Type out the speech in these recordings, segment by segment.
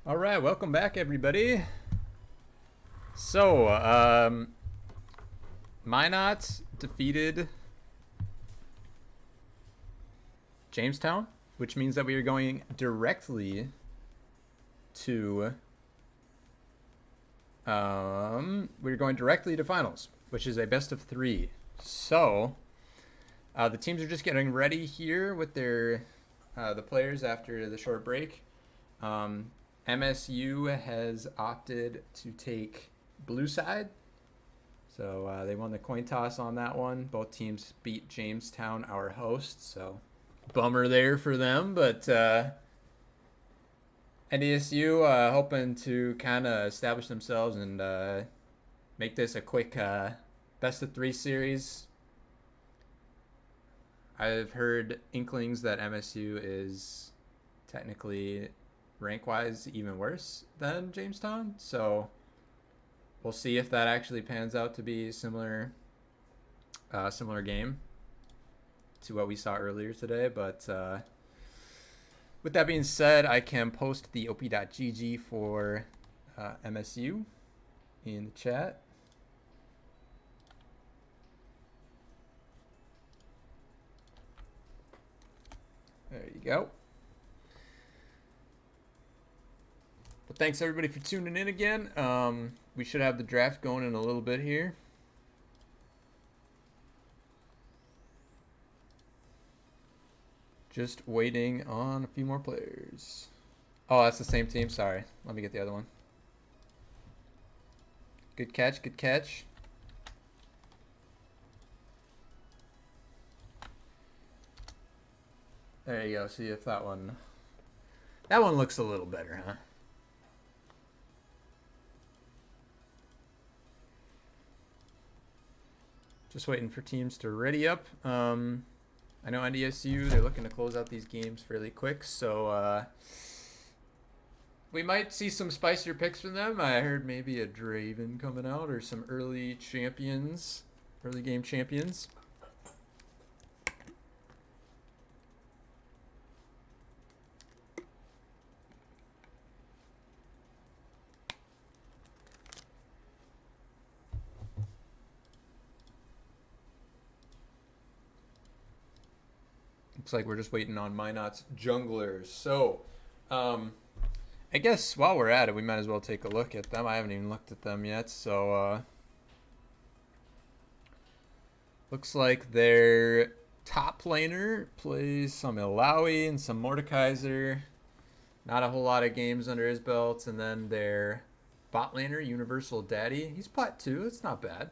All right, welcome back, everybody. So, Minot defeated Jamestown, which means that we are going directly to finals, which is a best of 3. So, the teams are just getting ready here with their the players after the short break. MSU has opted to take blue side. So they won the coin toss on that one. Both teams beat Jamestown, our host. So bummer there for them. But NDSU hoping to kind of establish themselves and make this a quick best of 3 series. I've heard inklings that MSU is technically rank-wise even worse than Jamestown. So we'll see if that actually pans out to be similar game to what we saw earlier today. But with that being said, I can post the op.gg for MSU in the chat. There you go. But thanks everybody for tuning in again. We should have the draft going in a little bit here. Just waiting on a few more players. Oh, that's the same team. Sorry. Let me get the other one. Good catch. Good catch. There you go. See if that one looks a little better, huh? Just waiting for teams to ready up. I know NDSU, they're looking to close out these games fairly quick, so we might see some spicier picks from them. I heard maybe a Draven coming out or some early champions, early game champions. Looks like we're just waiting on Minot's junglers. So, I guess while we're at it, we might as well take a look at them. I haven't even looked at them yet. So, looks like their top laner plays some Ilaoi and some Mordekaiser. Not a whole lot of games under his belt. And then their bot laner, Universal Daddy. He's plat 2. It's not bad.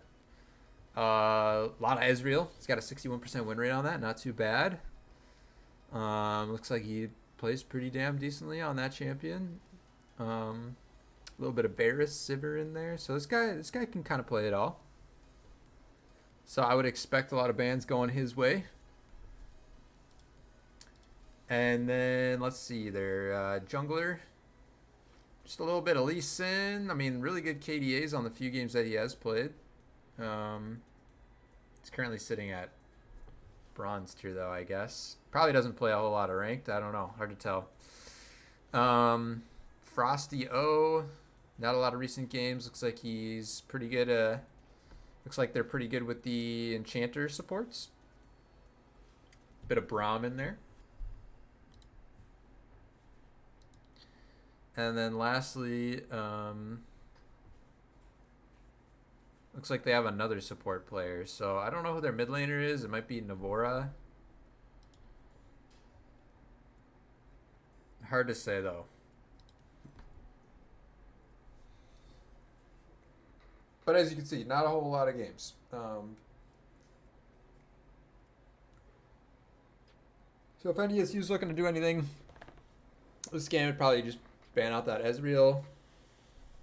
A lot of Ezreal. He's got a 61% win rate on that. Not too bad. Looks like he plays pretty damn decently on that champion. A little bit of Varus Sivir in there. So this guy can kind of play it all. So I would expect a lot of bans going his way. And then let's see, their jungler. Just a little bit of Lee Sin. I mean, really good KDAs on the few games that he has played. He's currently sitting at bronze tier though, I guess. Probably doesn't play a whole lot of ranked. I don't know. Hard to tell. Frosty O. Not a lot of recent games. Looks like he's pretty good. Looks like they're pretty good with the enchanter supports. Bit of Braum in there. And then lastly, looks like they have another support player. So I don't know who their mid laner is. It might be Navora. Hard to say, though. But as you can see, not a whole lot of games. So if NDSU is looking to do anything, this game would probably just ban out that Ezreal.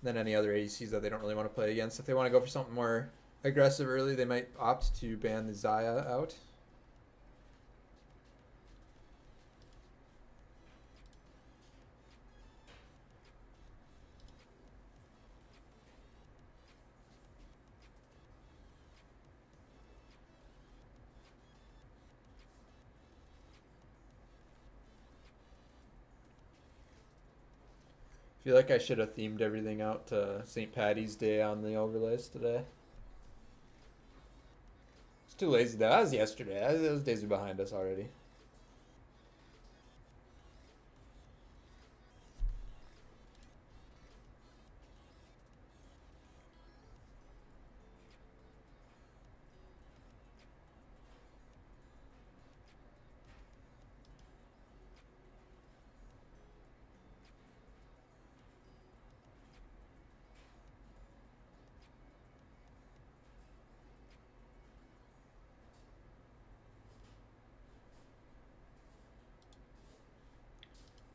Than any other ADCs that they don't really want to play against. If they want to go for something more aggressive early, they might opt to ban the Xayah out. Feel like I should have themed everything out to St. Patty's Day on the overlays today. It's too lazy though. That was yesterday. Those days are behind us already.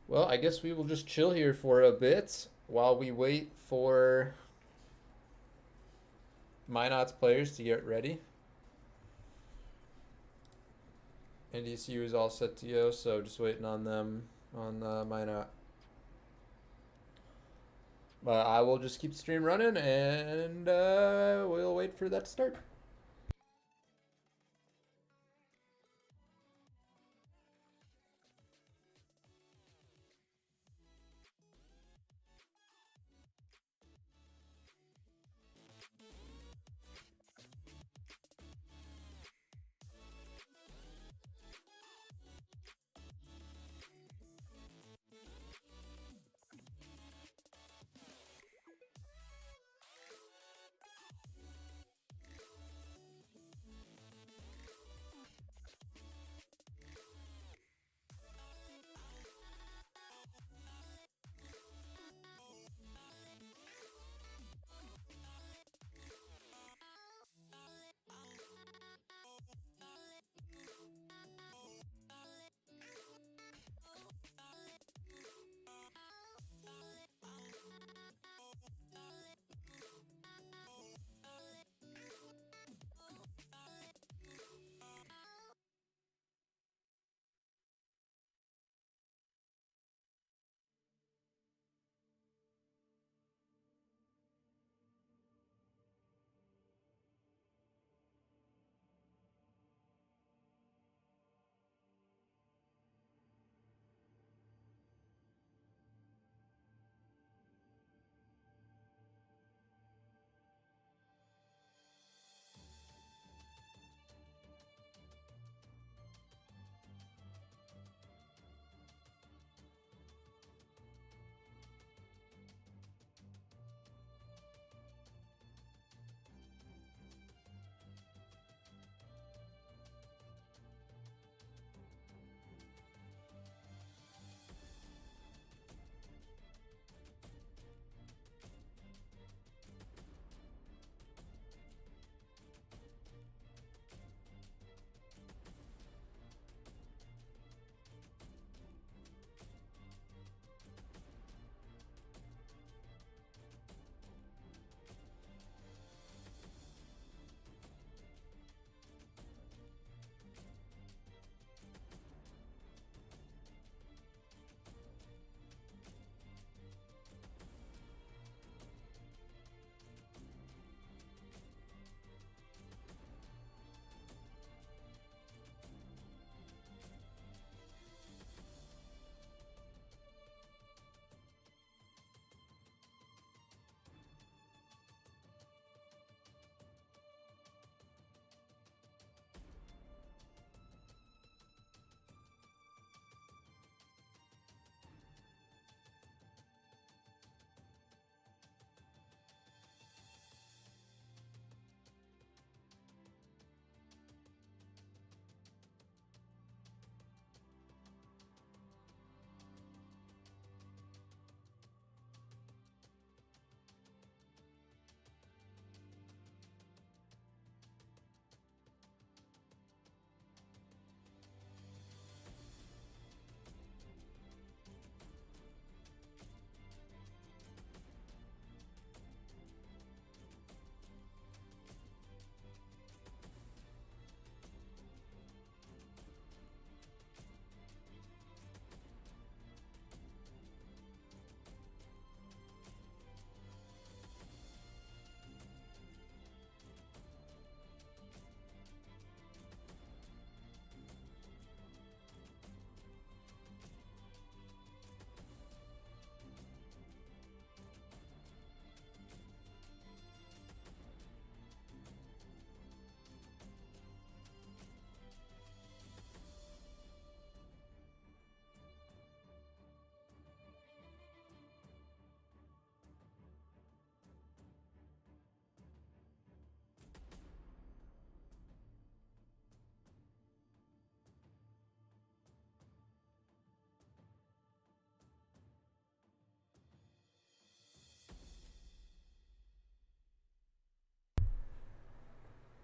Well, I guess we will just chill here for a bit while we wait for Minot's players to get ready. NDCU is all set to go, so just waiting on them on Minot. But I will just keep the stream running and we'll wait for that to start.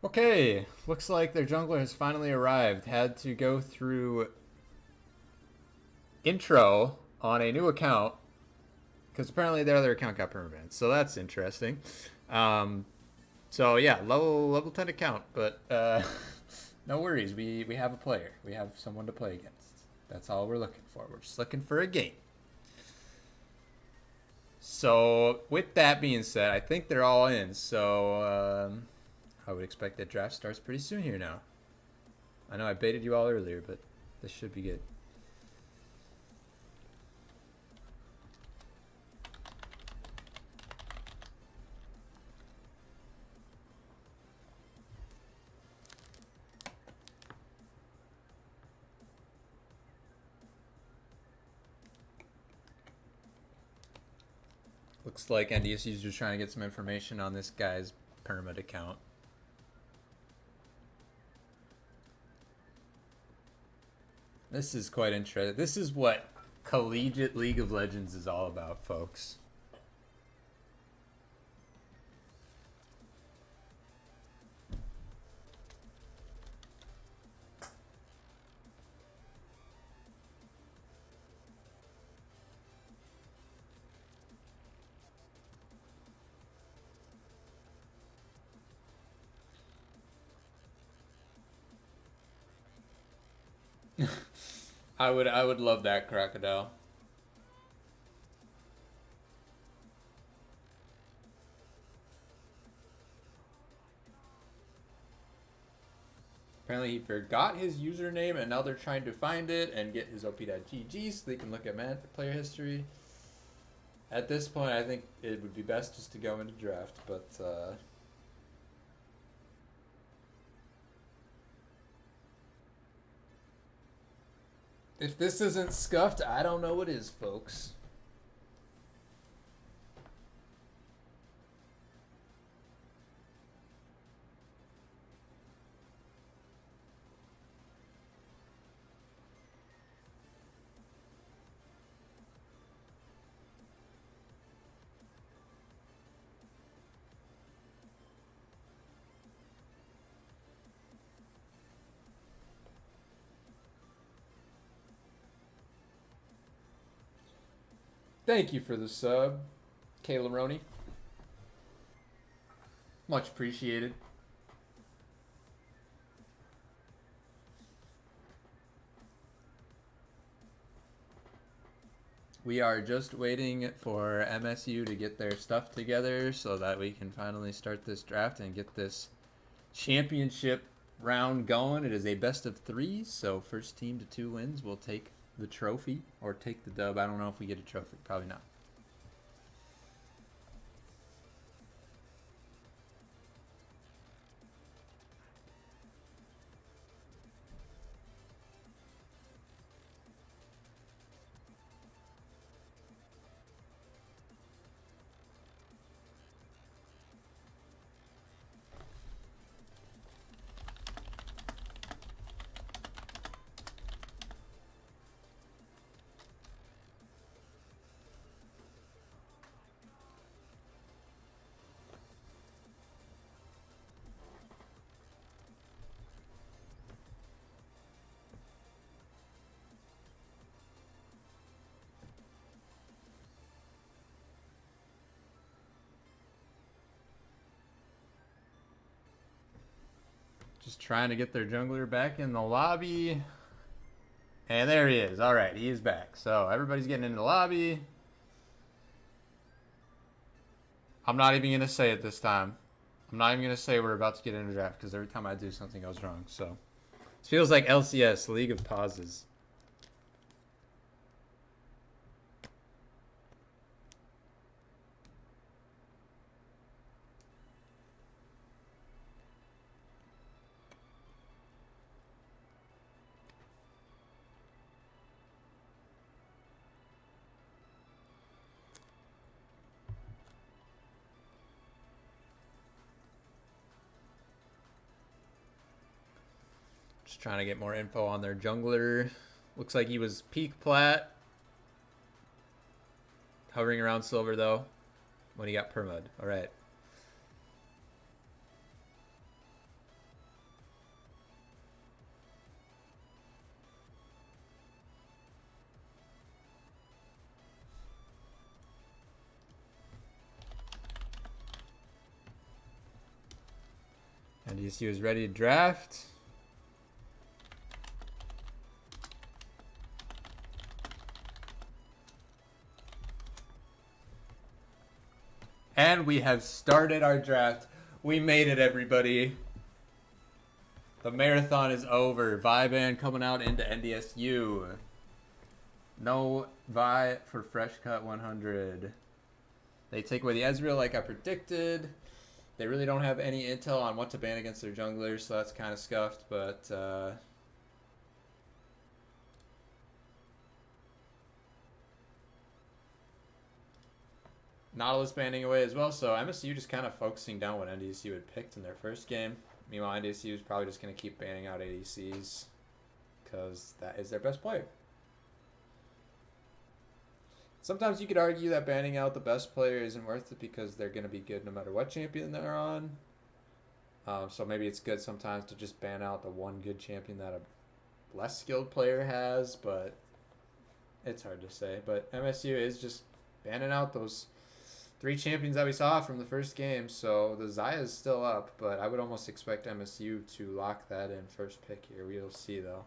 Okay, looks like their jungler has finally arrived. Had to go through intro on a new account because apparently their other account got permanent. So that's interesting. Um, so yeah, level 10 account, but no worries. We have a player. We have someone to play against. That's all we're looking for. We're just looking for a game. So with that being said, I think they're all in. So I would expect that draft starts pretty soon here now. I know I baited you all earlier, but this should be good. Looks like NDSU's just trying to get some information on this guy's permit account. This is quite interesting. This is what collegiate League of Legends is all about, folks. I would love that, Crocodile. Apparently he forgot his username and now they're trying to find it and get his op.gg so they can look at player history. At this point, I think it would be best just to go into draft, but if this isn't scuffed, I don't know what is, folks. Thank you for the sub, Kayla Roney. Much appreciated. We are just waiting for MSU to get their stuff together so that we can finally start this draft and get this championship round going. It is a best of 3, so first team to 2 wins will take the trophy or take the dub. I don't know if we get a trophy. Probably not. Just trying to get their jungler back in the lobby. And there he is. All right, he is back. So everybody's getting into the lobby. I'm not even going to say it this time. I'm not even going to say we're about to get into draft because every time I do, something goes wrong. So it feels like LCS, League of Pauses. Just trying to get more info on their jungler. Looks like he was peak plat. Hovering around silver, though, when he got permud. All right. NDSU is ready to draft. And we have started our draft. We made it, everybody. The marathon is over. Vi band coming out into NDSU. No Vi for Fresh Cut 100. They take away the Ezreal like I predicted. They really don't have any intel on what to ban against their junglers, so that's kind of scuffed, but Nautilus banning away as well, so MSU just kind of focusing down what NDSU had picked in their first game. Meanwhile, NDSU is probably just going to keep banning out ADCs because that is their best player. Sometimes you could argue that banning out the best player isn't worth it because they're going to be good no matter what champion they're on. So maybe it's good sometimes to just ban out the one good champion that a less skilled player has, but it's hard to say. But MSU is just banning out those 3 champions that we saw from the first game. So the Xayah is still up, but I would almost expect MSU to lock that in first pick here. We'll see, though.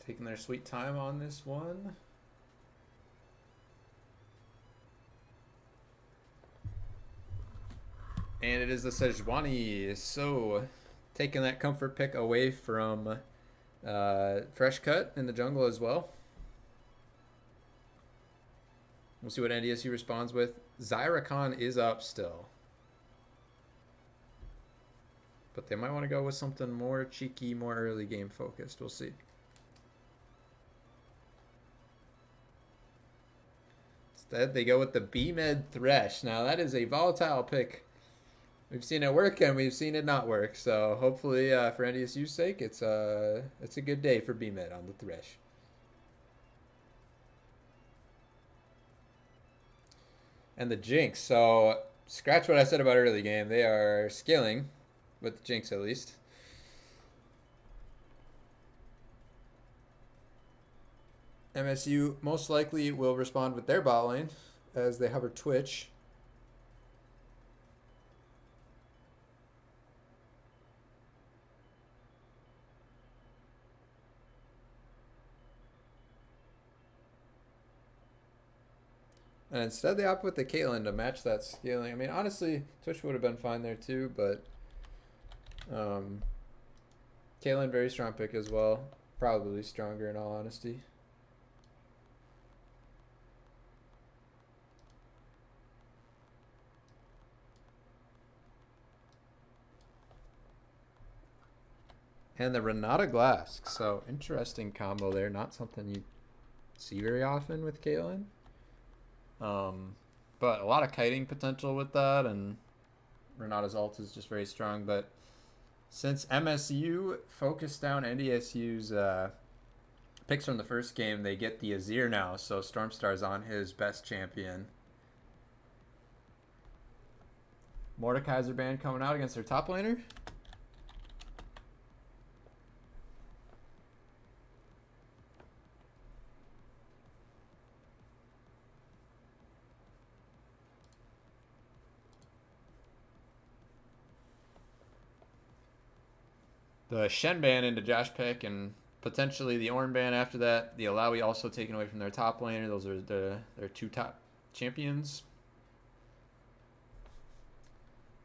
Taking their sweet time on this one. And it is the Sejuani. So taking that comfort pick away from Fresh Cut in the jungle as well. We'll see what NDSU responds with. Zyra Khan is up still. But they might want to go with something more cheeky, more early game focused. We'll see. Instead, they go with the B-Med Thresh. Now, that is a volatile pick. We've seen it work and we've seen it not work. So, hopefully, for NDSU's sake, it's a good day for B-Med on the Thresh. And the Jinx. So, scratch what I said about early game. They are scaling, with the Jinx at least. MSU most likely will respond with their bot lane as they hover Twitch. And instead they opt with the Caitlyn to match that scaling. I mean, honestly, Twitch would have been fine there too, but Caitlyn, very strong pick as well. Probably stronger in all honesty. And the Renata Glass. So, interesting combo there. Not something you see very often with Caitlyn. But a lot of kiting potential with that. And Renata's ult is just very strong. But since MSU focused down NDSU's picks from the first game, they get the Azir now. So, Stormstar's on his best champion. Mordekaiser band coming out against their top laner. The Shen ban into Josh Pick and potentially the Ornn ban after that. The Alawi also taken away from their top laner. Those are their 2 top champions.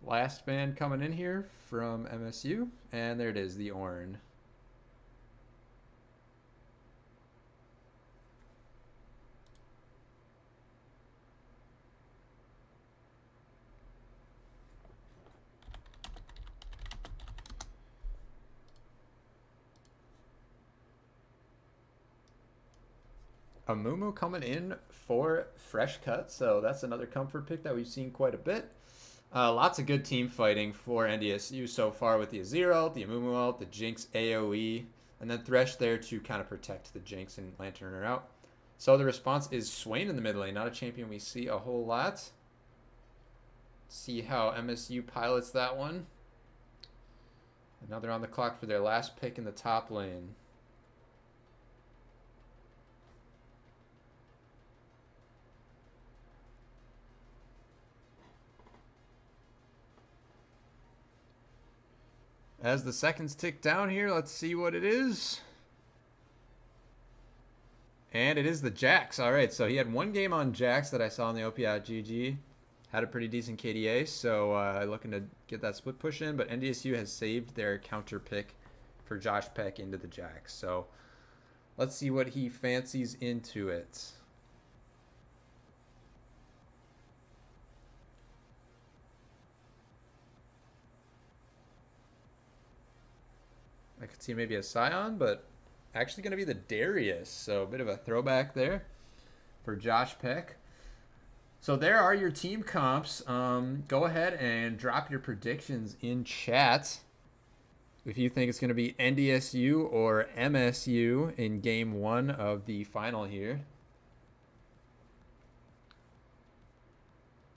Last ban coming in here from MSU. And there it is, the Ornn. Amumu coming in for Fresh Cut, so that's another comfort pick that we've seen quite a bit. Lots of good team fighting for NDSU so far with the Azir ult, the Amumu ult, the Jinx AoE, and then Thresh there to kind of protect the Jinx and Lantern her out. So the response is Swain in the mid lane, not a champion we see a whole lot. See how MSU pilots that one. And now they're on the clock for their last pick in the top lane. As the seconds tick down here, let's see what it is. And it is the Jax. All right, so he had one game on Jax that I saw on the OP.GG. Had a pretty decent KDA, so looking to get that split push in. But NDSU has saved their counter pick for Josh Peck into the Jax. So let's see what he fancies into it. I could see maybe a Scion, but actually going to be the Darius. So a bit of a throwback there for Josh Peck. So there are your team comps. Go ahead and drop your predictions in chat. If you think it's going to be NDSU or MSU in game 1 of the final here.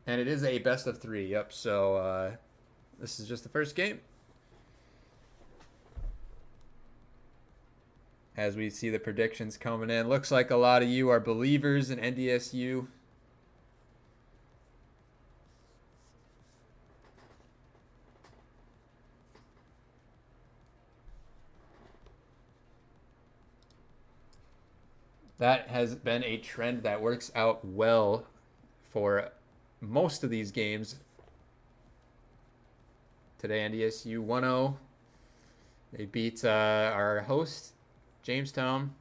And it is a best of 3. Yep, so this is just the first game. As we see the predictions coming in. Looks like a lot of you are believers in NDSU. That has been a trend that works out well for most of these games. Today, NDSU 1-0. They beat our host, Jamestown.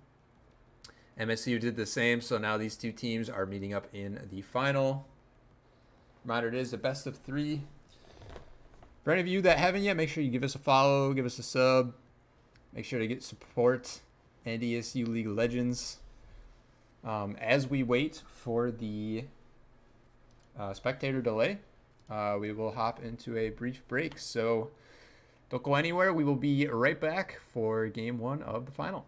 MSU did the same, so now these two teams are meeting up in the final. Reminder, it is a best of 3. For any of you that haven't yet, make sure you give us a follow, give us a sub. Make sure to support NDSU League Legends. As we wait for the spectator delay, we will hop into a brief break. So don't go anywhere. We will be right back for game 1 of the final.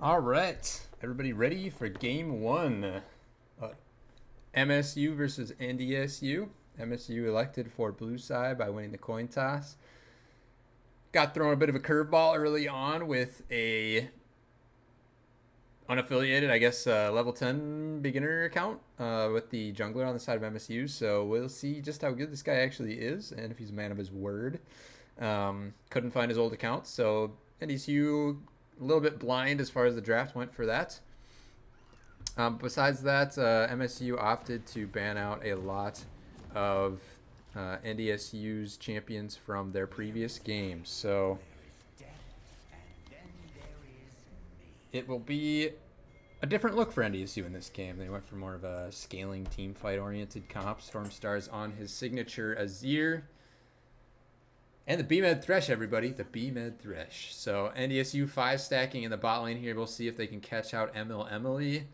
All right, everybody ready for game one? MSU versus NDSU. MSU elected for blue side by winning the coin toss. Got thrown a bit of a curveball early on with a unaffiliated, I guess, level 10 beginner account with the jungler on the side of MSU. So we'll see just how good this guy actually is and if he's a man of his word. Couldn't find his old account, so NDSU a little bit blind as far as the draft went for that. Besides that, MSU opted to ban out a lot of NDSU's champions from their previous games. So it will be a different look for NDSU in this game. They went for more of a scaling team fight oriented comp. Stormstar's on his signature Azir. And the B-Med Thresh, everybody. The B-Med Thresh. So NDSU 5 stacking in the bot lane here. We'll see if they can catch out Emily,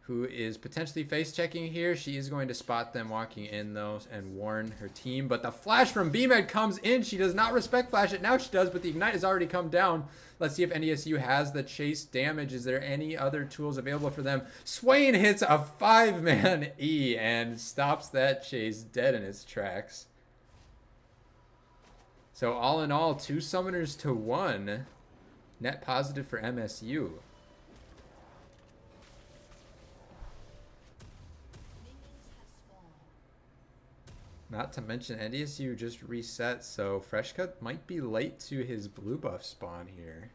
who is potentially face-checking here. She is going to spot them walking in, though, and warn her team. But the flash from B-Med comes in. She does not respect flash it. Now she does, but the ignite has already come down. Let's see if NDSU has the chase damage. Is there any other tools available for them? Swain hits a 5-man E and stops that chase dead in its tracks. So all in all, 2 summoners to 1. Net positive for MSU. Not to mention NDSU just reset, so Freshcut might be late to his blue buff spawn here.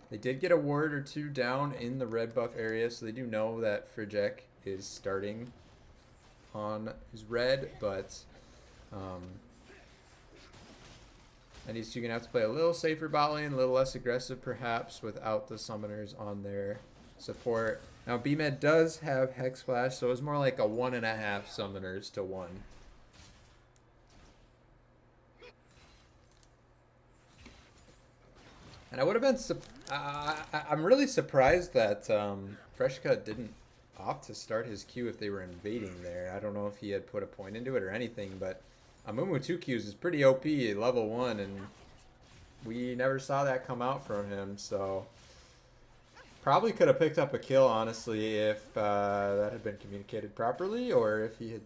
They did get a ward or 2 down in the red buff area, so they do know that Frigek is starting on his red, but NDSU going to have to play a little safer bot lane, a little less aggressive perhaps, without the summoners on their support. Now B-Med does have Hex Flash, so it's more like a 1.5 summoners to 1. And I would have been, I'm really surprised that Freshcut didn't opt to start his Q if they were invading there. I don't know if he had put a point into it or anything, but Amumu 2 Qs is pretty OP at level 1, and we never saw that come out from him, so probably could have picked up a kill, honestly, if that had been communicated properly, or if he had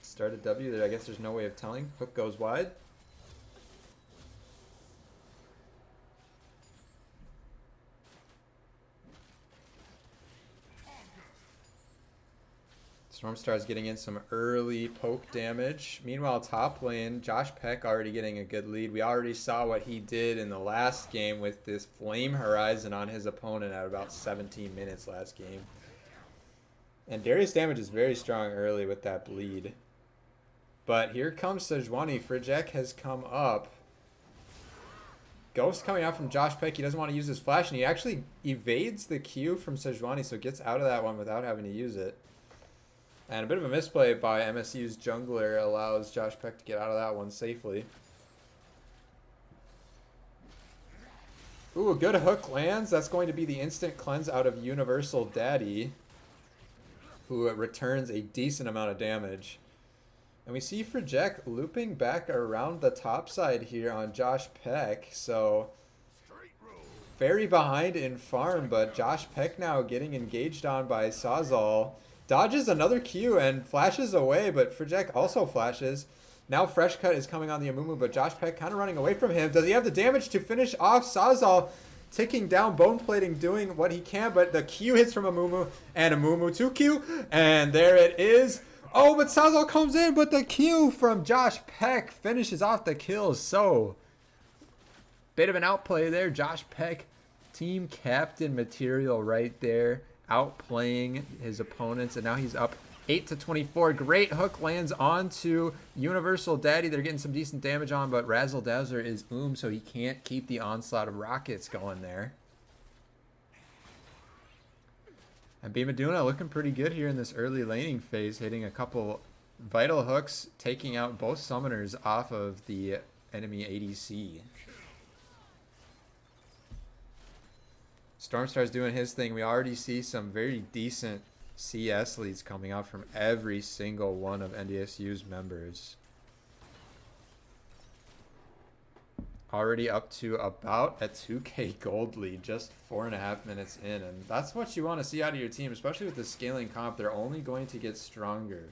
started W. I guess there's no way of telling. Hook goes wide. Stormstar's getting in some early poke damage. Meanwhile, top lane, Josh Peck already getting a good lead. We already saw what he did in the last game with this Flame Horizon on his opponent at about 17 minutes last game. And Darius damage is very strong early with that bleed. But here comes Sejuani. Frigek has come up. Ghost coming out from Josh Peck. He doesn't want to use his flash, and he actually evades the Q from Sejuani, so gets out of that one without having to use it. And a bit of a misplay by MSU's jungler allows Josh Peck to get out of that one safely. Ooh, a good hook lands. That's going to be the instant cleanse out of Universal Daddy, who returns a decent amount of damage. And we see Frigek looping back around the top side here on Josh Peck. So very behind in farm, but Josh Peck now getting engaged on by Sawzall. Dodges another Q and flashes away, but Frigek also flashes. Now Freshcut is coming on the Amumu, but Josh Peck kind of running away from him. Does he have the damage to finish off Sawzall? Ticking down, bone plating, doing what he can, but the Q hits from Amumu, and Amumu 2Q, and there it is. Oh, but Sawzall comes in, but the Q from Josh Peck finishes off the kill. So, bit of an outplay there. Josh Peck team captain material right there, outplaying his opponents, and now he's up 8-24. Great hook lands onto Universal Daddy. They're getting some decent damage on, but Razzle Dazzler is so he can't keep the onslaught of rockets going there. And Bimaduna looking pretty good here in this early laning phase, hitting a couple vital hooks, taking out both summoners off of the enemy ADC. Stormstar's doing his thing. We already see some very decent CS leads coming out from every single one of NDSU's members. Already up to about a 2K gold lead just 4.5 minutes in, and that's what you want to see out of your team, especially with the scaling comp. They're only going to get stronger.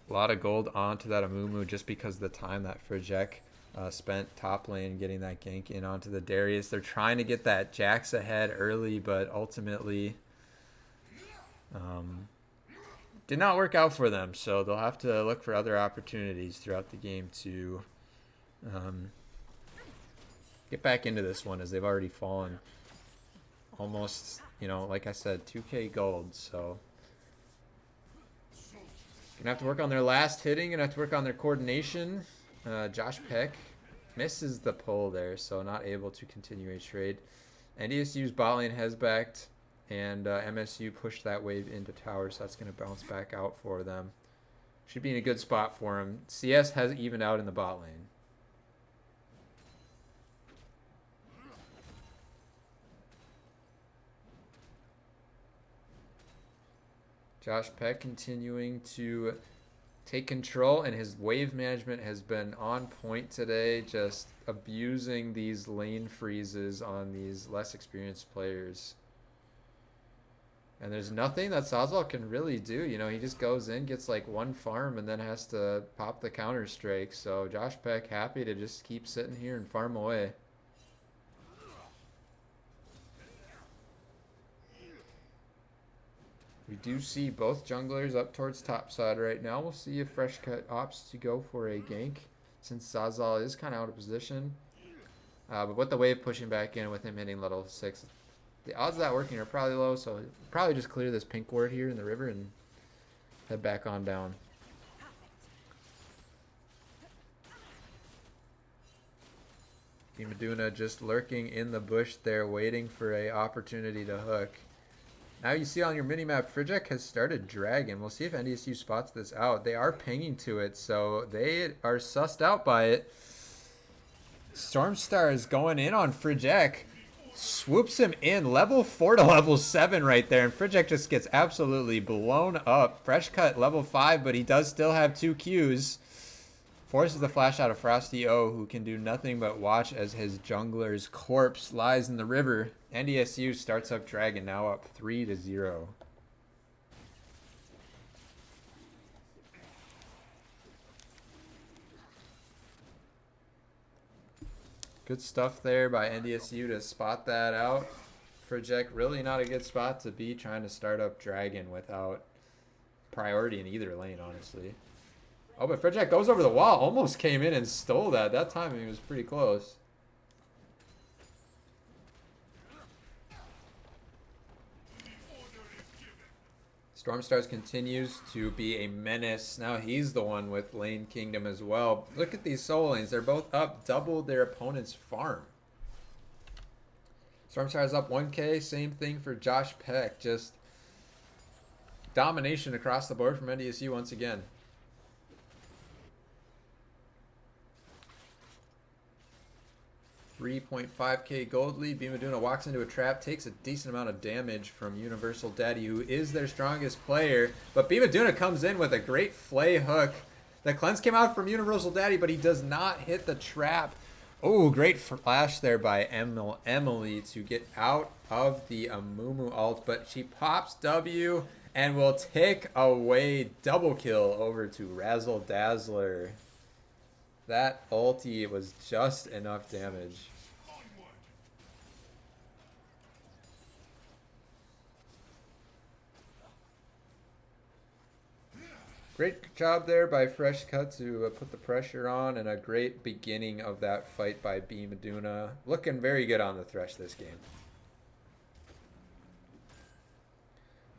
A lot of gold onto that Amumu just because of the time that Frijek spent top lane getting that gank in onto the Darius. They're trying to get that Jax ahead early, but ultimately did not work out for them. So they'll have to look for other opportunities throughout the game to get back into this one, as they've already fallen almost, you know, like I said, 2K gold. So gonna have to work on their last hitting, gonna have to work on their coordination. Josh Peck misses the pull there, so not able to continue a trade. NDSU's bot lane has backed, and MSU pushed that wave into tower, so that's gonna bounce back out for them. Should be in a good spot for him. CS has evened out in the bot lane. Josh Peck continuing to take control, and his wave management has been on point today, just abusing these lane freezes on these less experienced players. And there's nothing that Sazal can really do. You know, he just goes in, gets like one farm, and then has to pop the counter strike. So Josh Peck happy to just keep sitting here and farm away. We do see both junglers up towards top side right now. We'll see if Fresh Cut opts to go for a gank, since Sazal is kind of out of position. But with the wave pushing back in with him hitting level 6, the odds of that working are probably low, so probably just clear this pink ward here in the river and head back on down. Bimaduna just lurking in the bush there, waiting for a opportunity to hook. Now you see on your minimap, Frijek has started dragging. We'll see if NDSU spots this out. They are pinging to it, so they are sussed out by it. Stormstar is going in on Frijek. Swoops him in. Level 4 to level 7 right there, and Frijek just gets absolutely blown up. Fresh cut level 5, but he does still have 2 Qs. Forces the flash out of Frosty O, who can do nothing but watch as his jungler's corpse lies in the river. NDSU starts up Dragon, now up 3-0. Good stuff there by NDSU to spot that out. Frijek really not a good spot to be trying to start up Dragon without priority in either lane, honestly. Oh, but Frijek goes over the wall. Almost came in and stole that. That timing was pretty close. Stormstars continues to be a menace. Now he's the one with Lane Kingdom as well. Look at these soul lanes. They're both up double their opponent's farm. Stormstars up 1K. Same thing for Josh Peck. Just domination across the board from NDSU once again. 3.5K gold lead. Bimaduna walks into a trap, takes a decent amount of damage from Universal Daddy, who is their strongest player. But Bimaduna comes in with a great flay hook. The cleanse came out from Universal Daddy, but he does not hit the trap. Oh, great flash there by Emily to get out of the Amumu ult, but she pops W and will take away double kill over to Razzle Dazzler. That ulti was just enough damage. Great job there by Fresh Cut to put the pressure on, and a great beginning of that fight by B Maduna. Looking very good on the Thresh this game.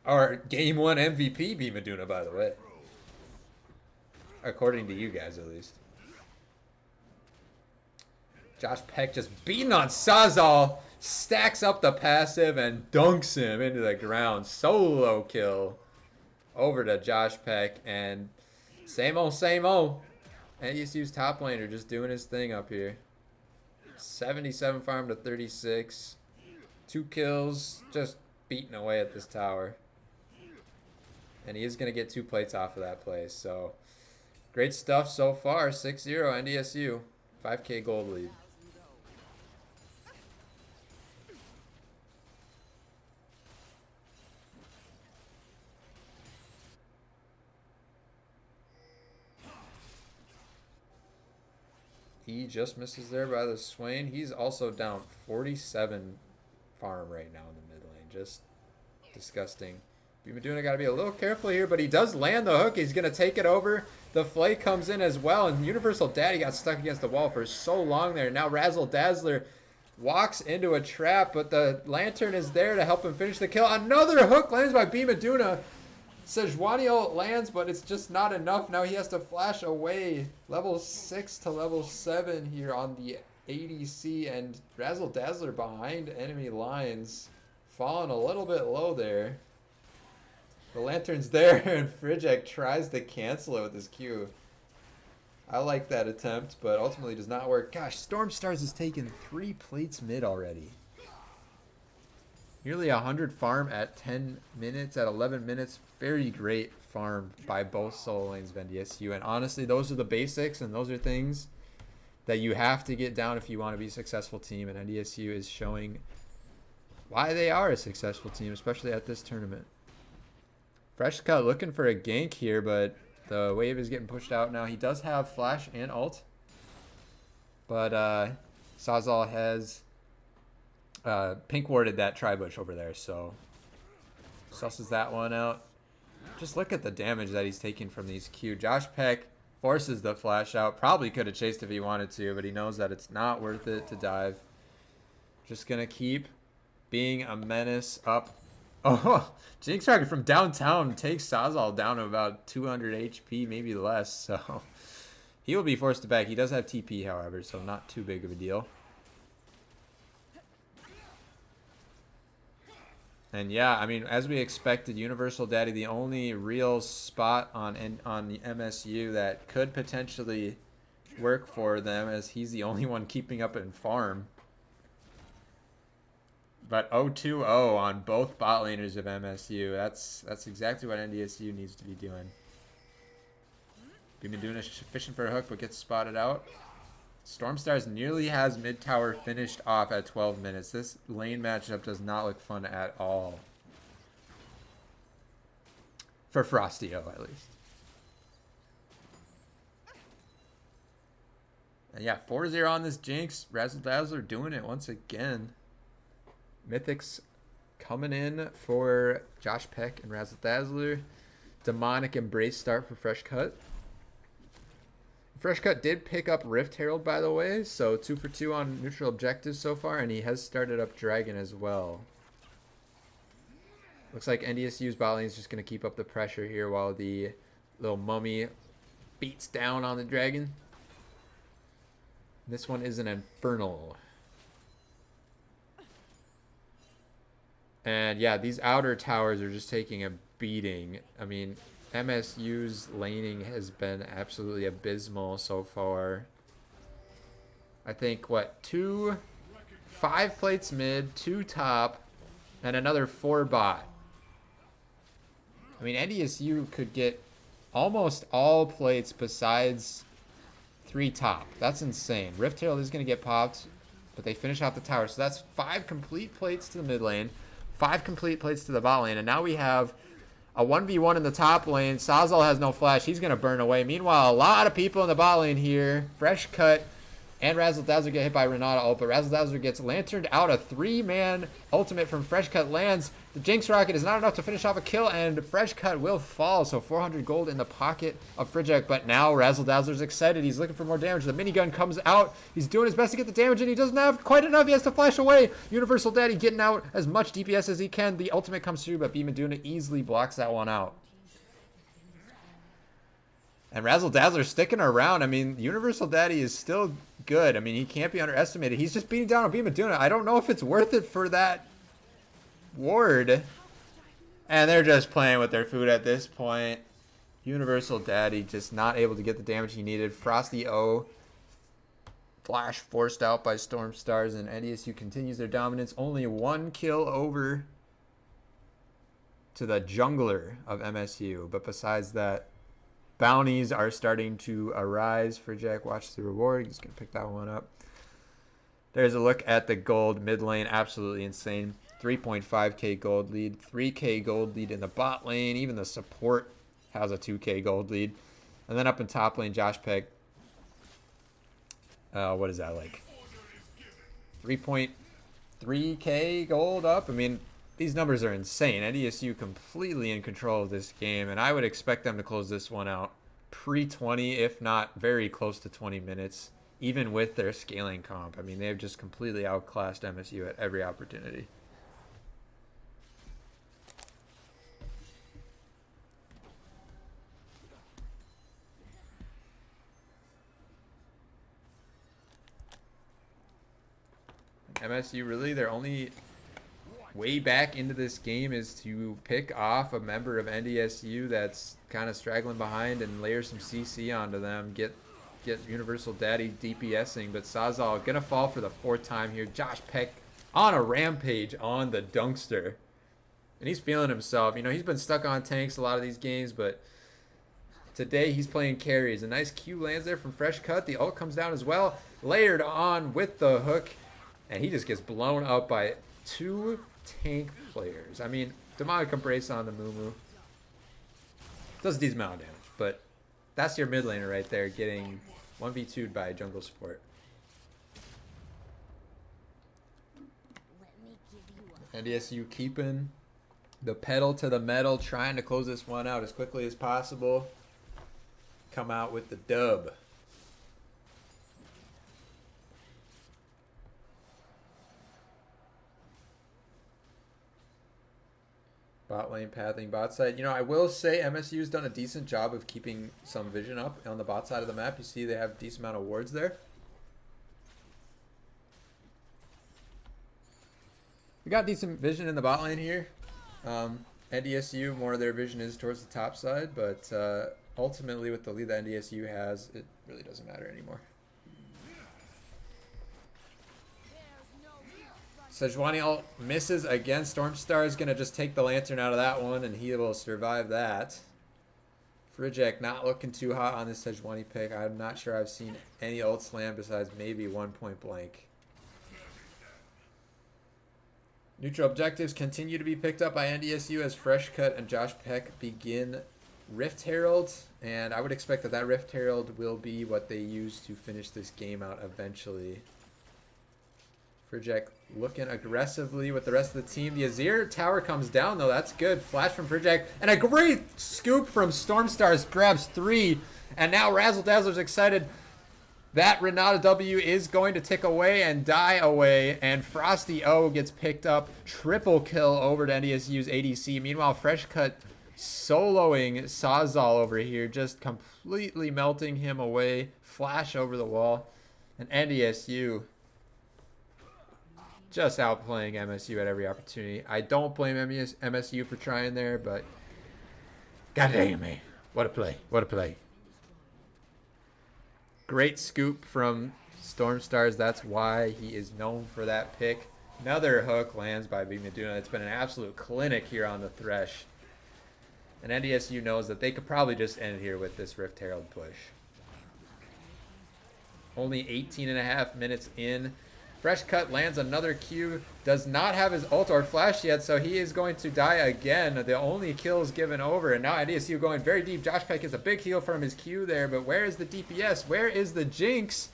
Our Game 1 MVP, B Maduna, by the way. According to you guys, at least. Josh Peck just beating on Sazal. Stacks up the passive and dunks him into the ground. Solo kill over to Josh Peck. And same old, same old. NDSU's top laner just doing his thing up here. 77 farm to 36. 2 kills. Just beating away at this tower. And he is going to get 2 plates off of that play. So, great stuff so far. 6-0 NDSU. 5K gold lead. He just misses there by the Swain. He's also down 47 farm right now in the mid lane. Just disgusting. Maduna got to be a little careful here, but he does land the hook. He's going to take it over. The flay comes in as well, and Universal Daddy got stuck against the wall for so long there. Now Razzle Dazzler walks into a trap, but the Lantern is there to help him finish the kill. Another hook lands by B Maduna. Sejuani lands, but it's just not enough. Now he has to flash away. Level 6 to level 7 here on the ADC, and Razzle Dazzler behind enemy lines. Falling a little bit low there. The Lantern's there, and Frijek tries to cancel it with his Q. I like that attempt, but ultimately does not work. Gosh, Stormstars has taken 3 plates mid already. Nearly 100 farm at 10 minutes, at 11 minutes. Very great farm by both solo lanes of NDSU. And honestly, those are the basics, and those are things that you have to get down if you want to be a successful team. And NDSU is showing why they are a successful team, especially at this tournament. Fresh Cut looking for a gank here, but the wave is getting pushed out now. He does have flash and ult, but Sazal has pink warded that tri-bush over there, so susses that one out. Just look at the damage that he's taking from these Q. Josh Peck forces the flash out. Probably could have chased if he wanted to, but he knows that it's not worth it to dive. Just going to keep being a menace up. Oh, Jinx Rocket from downtown takes Sazal down to about 200 HP, maybe less. So he will be forced to back. He does have TP, however, so not too big of a deal. And yeah, I mean, as we expected, Universal Daddy, the only real spot on the MSU that could potentially work for them, as he's the only one keeping up in farm. But 0-2-0 on both bot laners of MSU. That's exactly what NDSU needs to be doing. Been doing fishing for a hook, but gets spotted out. Stormstars nearly has mid tower finished off at 12 minutes. This lane matchup does not look fun at all. For Frostio, at least. And yeah, 4-0 on this Jinx. Razzle Dazzler doing it once again. Mythics coming in for Josh Peck and Razzle Dazzler. Demonic Embrace start for Fresh Cut. Fresh Cut did pick up Rift Herald, by the way, so 2 for 2 on neutral objectives so far, and he has started up Dragon as well. Looks like NDSU's bot lane is just going to keep up the pressure here while the little mummy beats down on the Dragon. This one is an Infernal. And yeah, these outer towers are just taking a beating. I mean, MSU's laning has been absolutely abysmal so far. I think, what, 5 plates mid, 2 top, and another 4 bot. I mean, NDSU could get almost all plates besides 3 top. That's insane. Rift Herald is going to get popped, but they finish off the tower. So that's 5 complete plates to the mid lane, 5 complete plates to the bot lane, and now we have a 1v1 in the top lane. Sazal has no flash. He's going to burn away. Meanwhile, a lot of people in the bot lane here. Fresh Cut and Razzle Dazzler get hit by Renata ult, but Razzle Dazzler gets lanterned out. A 3-man ultimate from Fresh Cut lands. The Jinx Rocket is not enough to finish off a kill, and Fresh Cut will fall. So 400 gold in the pocket of Frijek. But now Razzle Dazzler's excited. He's looking for more damage. The minigun comes out. He's doing his best to get the damage, and he doesn't have quite enough. He has to flash away. Universal Daddy getting out as much DPS as he can. The ultimate comes through, but Bimaduna easily blocks that one out. And Razzle Dazzler sticking around. I mean, Universal Daddy is still good. I mean, he can't be underestimated. He's just beating down on Bimaduna. I don't know if it's worth it for that ward. And they're just playing with their food at this point. Universal Daddy just not able to get the damage he needed. Frosty O flash forced out by Storm Stars, and NDSU continues their dominance. Only one kill over to the jungler of MSU. But besides that, bounties are starting to arise for Jack. Watch the reward. He's going to pick that one up. There's a look at the gold mid lane. Absolutely insane. 3.5k gold lead. 3k gold lead in the bot lane. Even the support has a 2k gold lead. And then up in top lane, Josh Peck. What is that like? 3.3k gold up. I mean, these numbers are insane. NDSU completely in control of this game, and I would expect them to close this one out pre-20, if not very close to 20 minutes, even with their scaling comp. I mean, they've just completely outclassed MSU at every opportunity. MSU, really, their only way back into this game is to pick off a member of NDSU that's kind of straggling behind and layer some CC onto them, get Universal Daddy DPSing. But Sawzall gonna fall for the 4th time here. Josh Peck on a rampage on the Dunkster, and he's feeling himself. You know, he's been stuck on tanks a lot of these games, but today he's playing carries. A nice Q lands there from Fresh Cut. The ult comes down as well, layered on with the hook, and he just gets blown up by 2 tank players. I mean, Demonic Embrace on the Mumu does a decent amount of damage, but that's your mid laner right there getting 1v2'd by a jungle support. NDSU keeping the pedal to the metal, trying to close this one out as quickly as possible. Come out with the dub. Bot lane pathing, bot side. You know, I will say MSU's done a decent job of keeping some vision up on the bot side of the map. You see they have a decent amount of wards there. We got decent vision in the bot lane here. NDSU, more of their vision is towards the top side, but ultimately with the lead that NDSU has, it really doesn't matter anymore. Sejuani ult misses again. Stormstar is going to just take the lantern out of that one, and he will survive that. Frijek not looking too hot on this Sejuani pick. I'm not sure I've seen any ult slam besides maybe one point blank. Neutral objectives continue to be picked up by NDSU as Fresh Cut and Josh Peck begin Rift Herald, and I would expect that that Rift Herald will be what they use to finish this game out eventually. Frijek looking aggressively with the rest of the team. The Azir tower comes down, though. That's good. Flash from Frijek. And a great scoop from Stormstars. Grabs 3. And now Razzle Dazzler's excited. That Renata W is going to tick away and die away. And Frosty O gets picked up. Triple kill over to NDSU's ADC. Meanwhile, Fresh Cut soloing Sawzall over here. Just completely melting him away. Flash over the wall. And NDSU just outplaying MSU at every opportunity. I don't blame MSU for trying there, but god dang me. What a play. What a play. Great scoop from Stormstars. That's why he is known for that pick. Another hook lands by Bimaduna. It's been an absolute clinic here on the Thresh. And NDSU knows that they could probably just end here with this Rift Herald push. Only 18.5 minutes in. Fresh Cut lands another Q, does not have his ult or flash yet, so he is going to die again. The only kill is given over, and now NDSU going very deep. Josh Peck gets a big heal from his Q there, but where is the DPS? Where is the Jinx?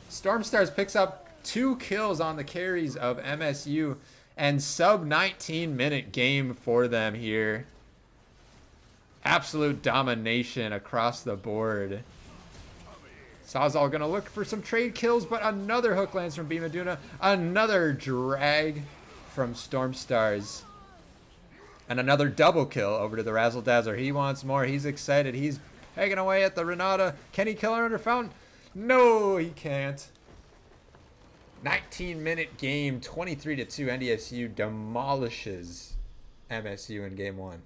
Stormstars picks up 2 kills on the carries of MSU, And sub 19-minute game for them here. Absolute domination across the board. Sawzall gonna look for some trade kills, but another hook lands from Bimaduna. Another drag from Stormstars. And another double kill over to the Razzle Dazzler. He wants more. He's excited. He's pegging away at the Renata. Can he kill her under Fountain? No, he can't. 19-minute game, 23-2. NDSU demolishes MSU in game 1.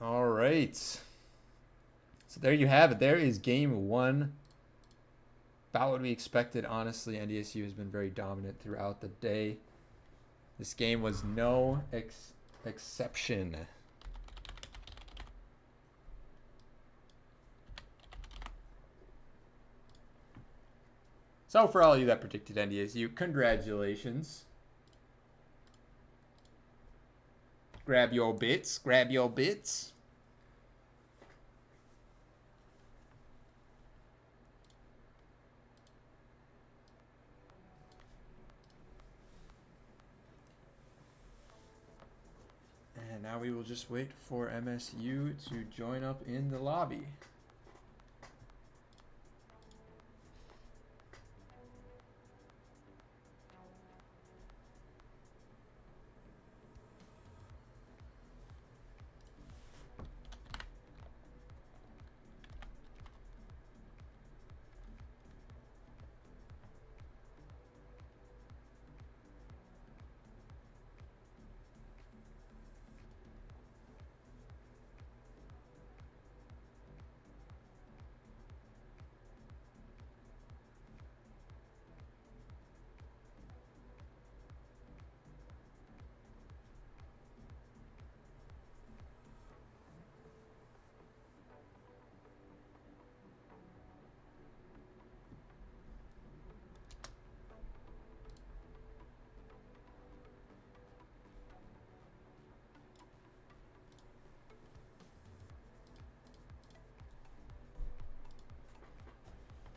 All right. So there you have it. There is game 1. About what we expected, honestly. NDSU has been very dominant throughout the day. This game was no exception. So for all of you that predicted NDSU, congratulations. Grab your bits. Grab your bits. And now we will just wait for MSU to join up in the lobby.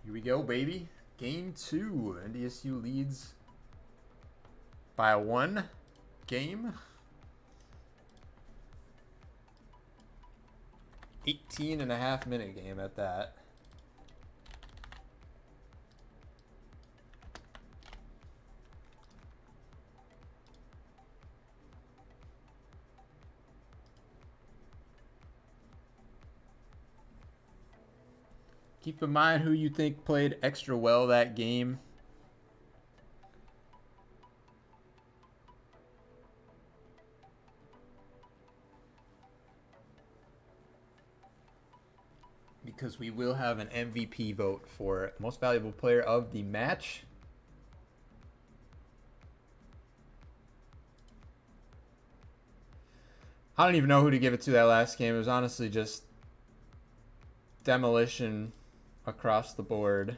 Here we go, baby. Game 2. NDSU leads by 1 game. 18.5-minute game at that. Keep in mind who you think played extra well that game. Because we will have an MVP vote for most valuable player of the match. I don't even know who to give it to that last game. It was honestly just demolition across the board.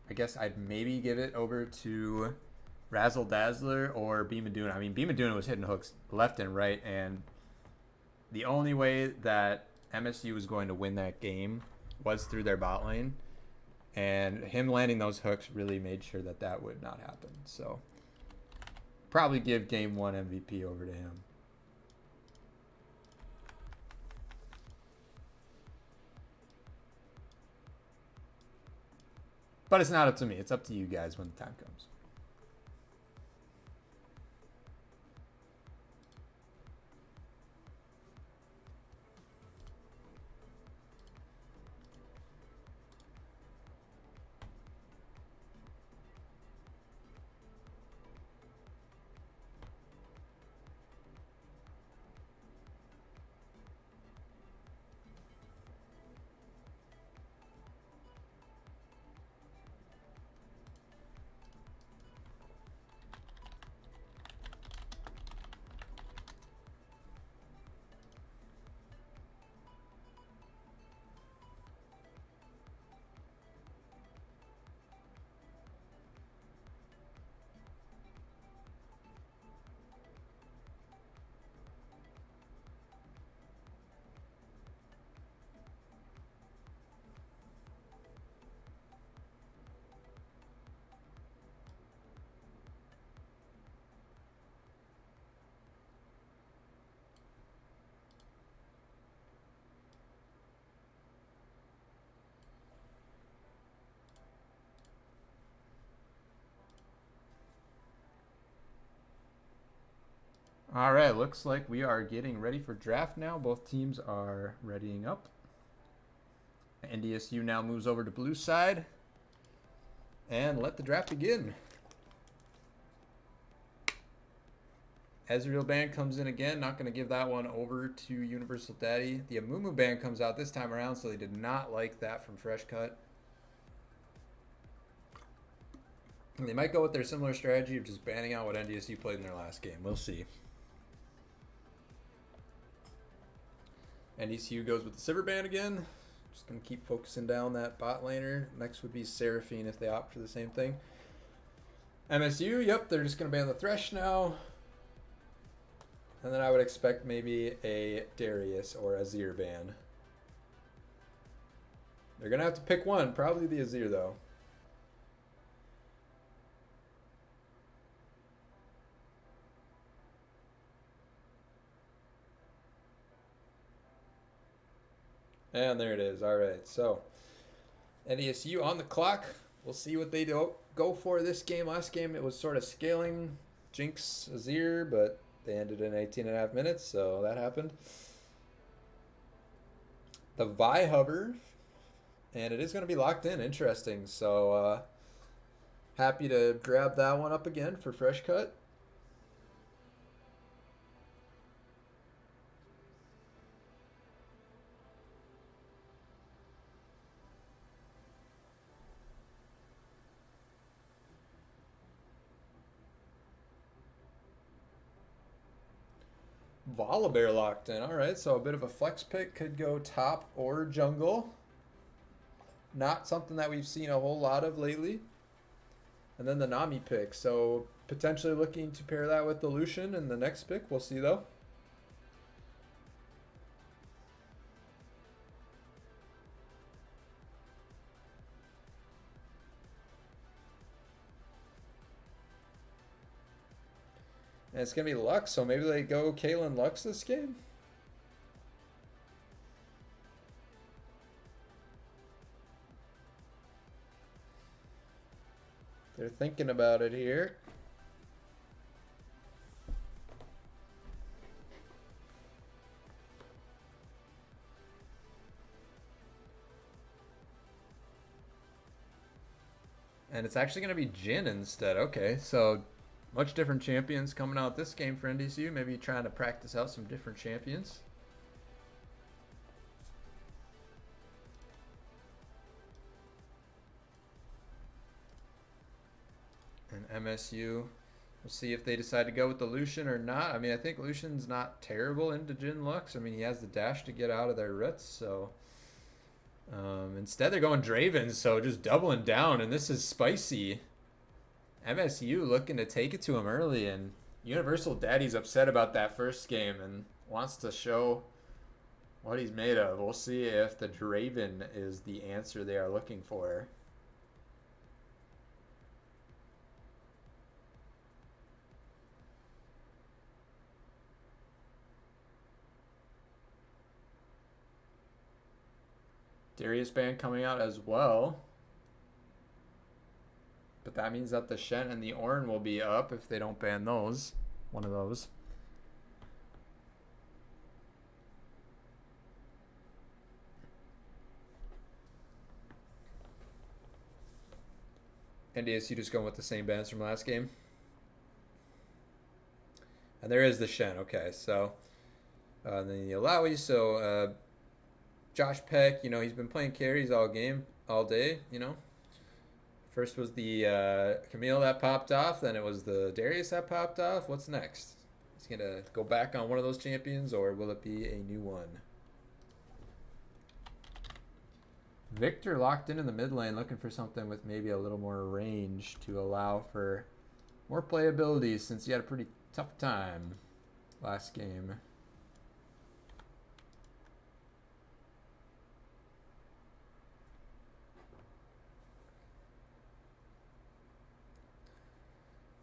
I guess I'd maybe give it over to Razzle Dazzler or Bimaduna. I mean, Bimaduna was hitting hooks left and right, and the only way that MSU was going to win that game was through their bot lane, and him landing those hooks really made sure that that would not happen. So probably give game 1 MVP over to him. But it's not up to me. It's up to you guys when the time comes. All right, looks like we are getting ready for draft now. Both teams are readying up. NDSU now moves over to blue side. And let the draft begin. Ezreal band comes in again. Not going to give that one over to Universal Daddy. The Amumu band comes out this time around, so they did not like that from Fresh Cut. And they might go with their similar strategy of just banning out what NDSU played in their last game. We'll see. NDSU goes with the Sivir band again. Just going to keep focusing down that bot laner. Next would be Seraphine if they opt for the same thing. MSU, yep, they're just going to ban the Thresh now. And then I would expect maybe a Darius or Azir ban. They're going to have to pick one. Probably the Azir, though. And there it is. All right, so NDSU on the clock. We'll see what they go for this game. Last game, it was sort of scaling Jinx Azir, but they ended in 18.5 minutes, so that happened. The Vi hover, and it is going to be locked in. Interesting. So happy to grab that one up again for Fresh Cut. Volibear locked in. All right, so a bit of a flex pick. Could go top or jungle. Not something that we've seen a whole lot of lately. And then the Nami pick. So potentially looking to pair that with the Lucian in the next pick. We'll see, though. And it's going to be Lux, so maybe they go Kaylin Lux this game? They're thinking about it here. And it's actually going to be Jhin instead. Okay, so much different champions coming out this game for NDSU. Maybe trying to practice out some different champions. And MSU, we'll see if they decide to go with the Lucian or not. I mean, I think Lucian's not terrible into Jhin Lux. I mean, he has the dash to get out of their roots, so... instead they're going Draven, so just doubling down, and this is spicy. MSU looking to take it to him early, and Universal Daddy's upset about that first game and wants to show what he's made of. We'll see if the Draven is the answer they are looking for. Darius band coming out as well. But that means that the Shen and the Ornn will be up if they don't ban those. One of those. NDSU just going with the same bans from last game. And there is the Shen. Okay, so then the Alawi. So Josh Peck, you know, he's been playing carries all game, all day, you know. First was the Camille that popped off, then it was the Darius that popped off. What's next? He's going to go back on one of those champions, or will it be a new one? Victor locked in the mid lane, looking for something with maybe a little more range to allow for more playability, since he had a pretty tough time last game.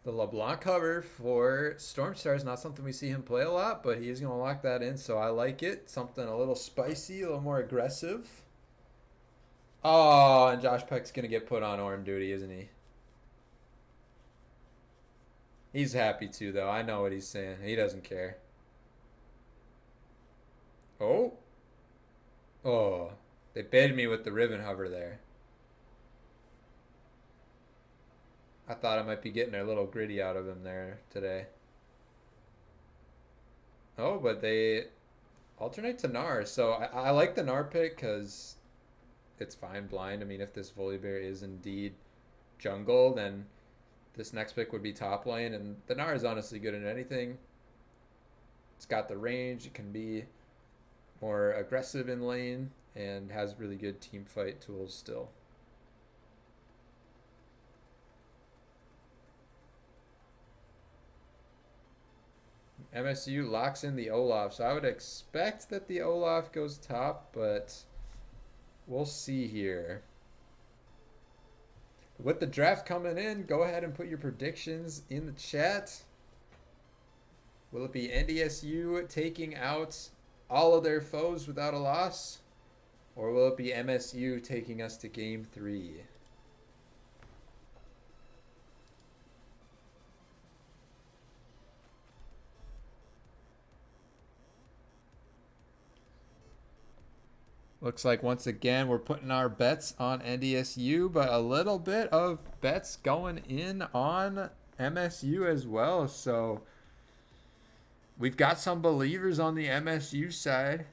The LeBlanc cover for Stormstar is not something we see him play a lot, but he is going to lock that in, so I like it. Something a little spicy, a little more aggressive. Oh, and Josh Peck's going to get put on Ornn duty, isn't he? He's happy too, though. I know what he's saying. He doesn't care. Oh, oh, they baited me with the ribbon hover there. I thought I might be getting a little gritty out of him there today. Oh, but they alternate to Gnar. So I like the Gnar pick because it's fine blind. I mean, if this Volibear is indeed jungle, then this next pick would be top lane. And the Gnar is honestly good in anything. It's got the range. It can be more aggressive in lane and has really good team fight tools still. MSU locks in the Olaf, so I would expect that the Olaf goes top, but we'll see here. With the draft coming in, go ahead and put your predictions in the chat. Will it be NDSU taking out all of their foes without a loss? Or will it be MSU taking us to game 3? Looks like once again we're putting our bets on NDSU, but a little bit of bets going in on MSU as well. So we've got some believers on the MSU side.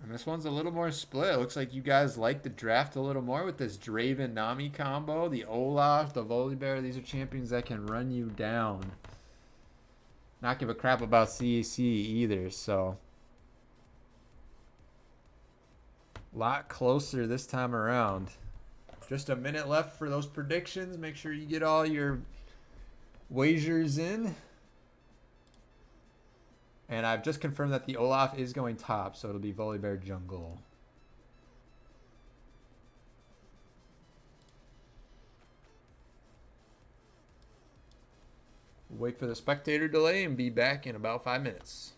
And this one's a little more split. It looks like you guys like the draft a little more with this Draven Nami combo. The Olaf, the Volibear, these are champions that can run you down. Not give a crap about CEC either, so a lot closer this time around. Just a minute left for those predictions. Make sure you get all your wagers in. And I've just confirmed that the Olaf is going top, so it'll be Volibear jungle. Wait for the spectator delay and be back in about 5 minutes.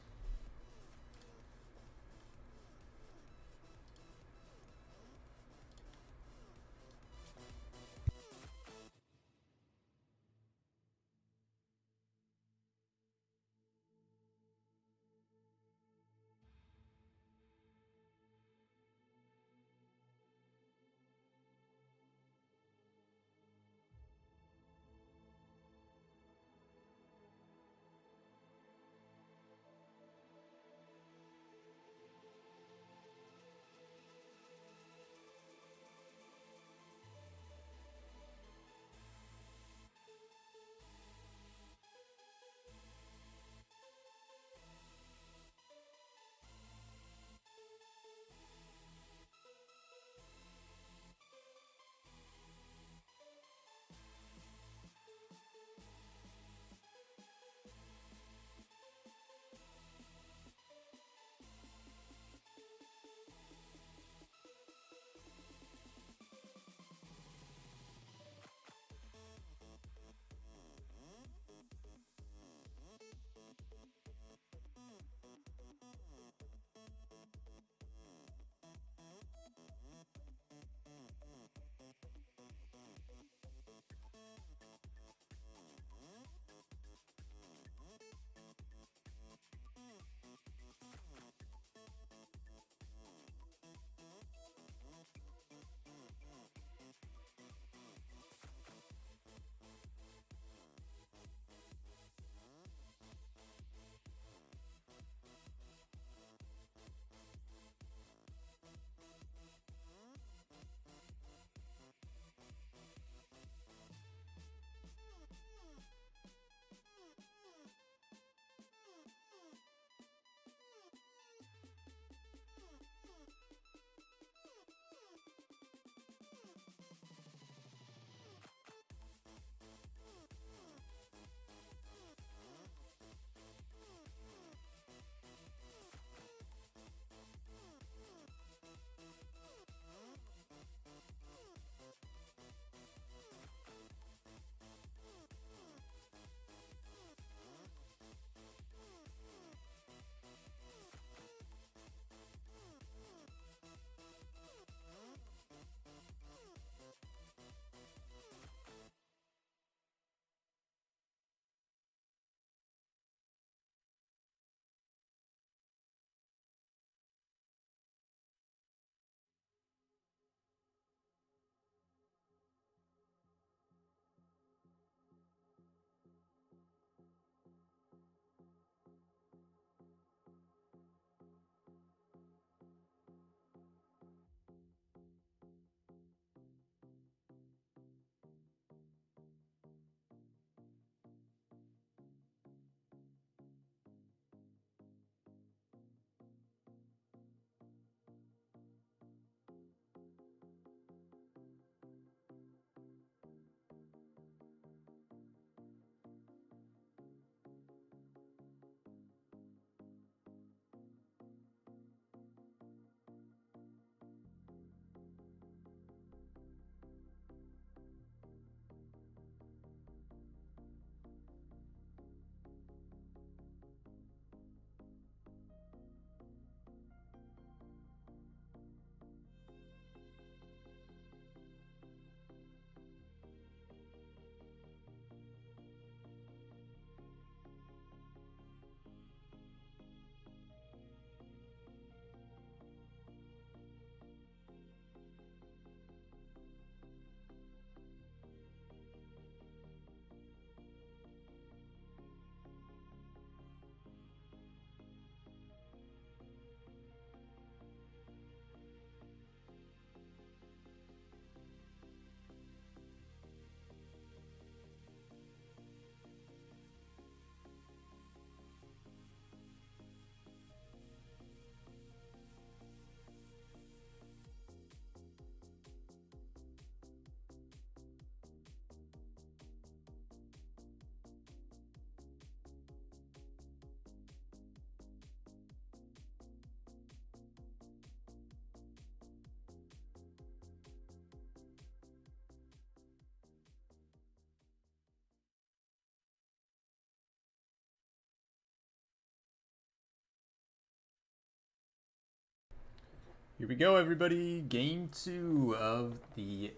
Here we go, everybody. Game 2 of the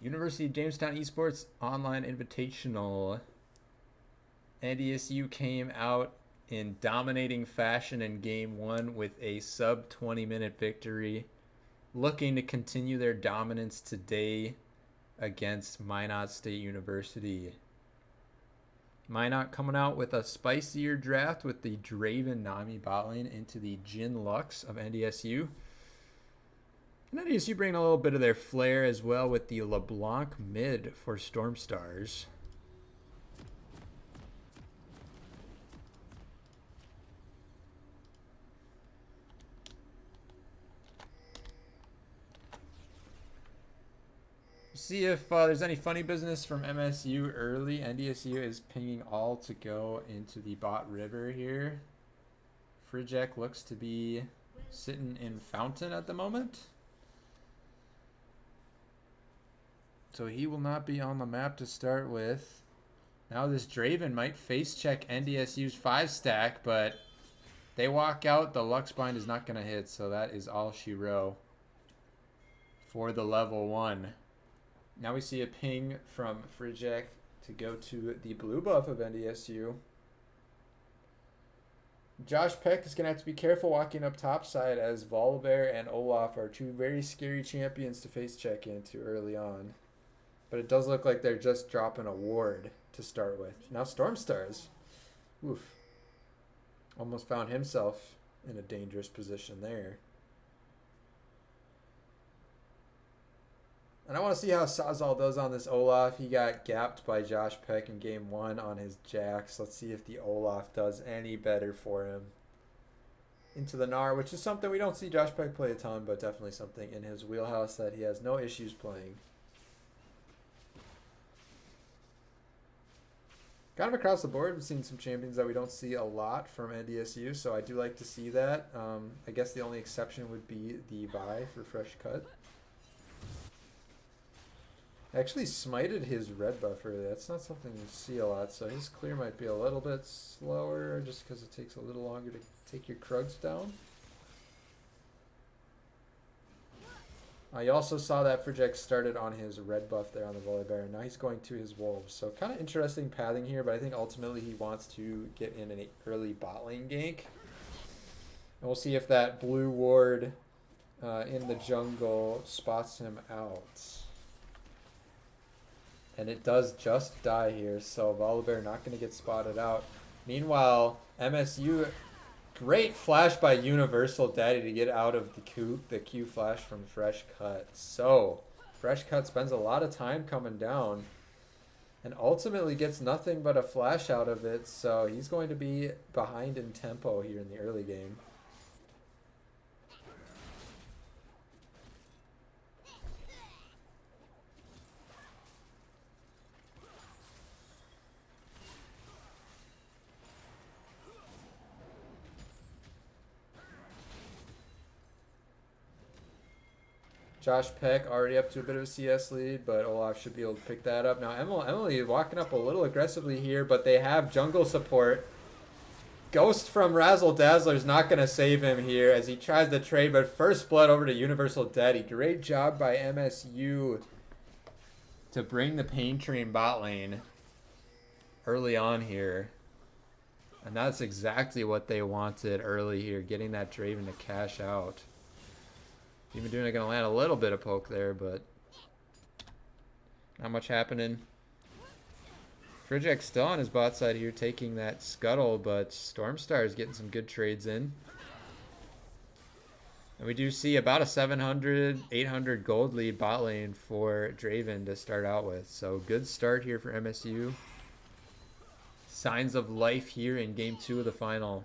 University of Jamestown Esports Online Invitational. NDSU came out in dominating fashion in Game 1 with a sub 20-minute victory, looking to continue their dominance today against Minot State University. Minot coming out with a spicier draft with the Draven Nami bot lane into the Jin Lux of NDSU. And NDSU bringing a little bit of their flair as well with the LeBlanc mid for Storm Stars. See if there's any funny business from MSU early. NDSU is pinging all to go into the bot river here. Frijek looks to be sitting in Fountain at the moment, so he will not be on the map to start with. Now this Draven might face check NDSU's 5-stack, but they walk out. The Lux Bind is not going to hit, so that is all she wrote for the level 1. Now we see a ping from Frijek to go to the blue buff of NDSU. Josh Peck is going to have to be careful walking up topside, as Volibear and Olaf are two very scary champions to face check into early on. But it does look like they're just dropping a ward to start with. Now Storm Stars. Oof. Almost found himself in a dangerous position there. And I want to see how Sazal does on this Olaf. He got gapped by Josh Peck in Game 1 on his Jax. Let's see if the Olaf does any better for him. Into the Gnar, which is something we don't see Josh Peck play a ton, but definitely something in his wheelhouse that he has no issues playing. Kind of across the board, we've seen some champions that we don't see a lot from NDSU, so I do like to see that. I guess the only exception would be the Vi for Fresh Cut. Actually smited his red buff early. That's not something you see a lot, so his clear might be a little bit slower just because it takes a little longer to take your Krugs down. You also saw that Frijek started on his red buff there on the Volibear, and now he's going to his Wolves. So kind of interesting pathing here, but I think ultimately he wants to get in an early bot lane gank. And we'll see if that blue ward in the jungle spots him out. And it does just die here, so Volibear not going to get spotted out. Meanwhile, MSU, great flash by Universal Daddy to get out of the Q flash from Fresh Cut. So, Fresh Cut spends a lot of time coming down and ultimately gets nothing but a flash out of it, so he's going to be behind in tempo here in the early game. Josh Peck already up to a bit of a CS lead, but Olaf should be able to pick that up. Now Emily walking up a little aggressively here, but they have jungle support. Ghost from Razzle Dazzler is not going to save him here as he tries to trade, but first blood over to Universal Daddy. Great job by MSU to bring the Pain Train bot lane early on here. And that's exactly what they wanted early here, getting that Draven to cash out. Even doing it, gonna land a little bit of poke there, but not much happening. Frijek's still on his bot side here, taking that scuttle, but Stormstar is getting some good trades in. And we do see about a 700, 800 gold lead bot lane for Draven to start out with. So good start here for MSU. Signs of life here in Game 2 of the final.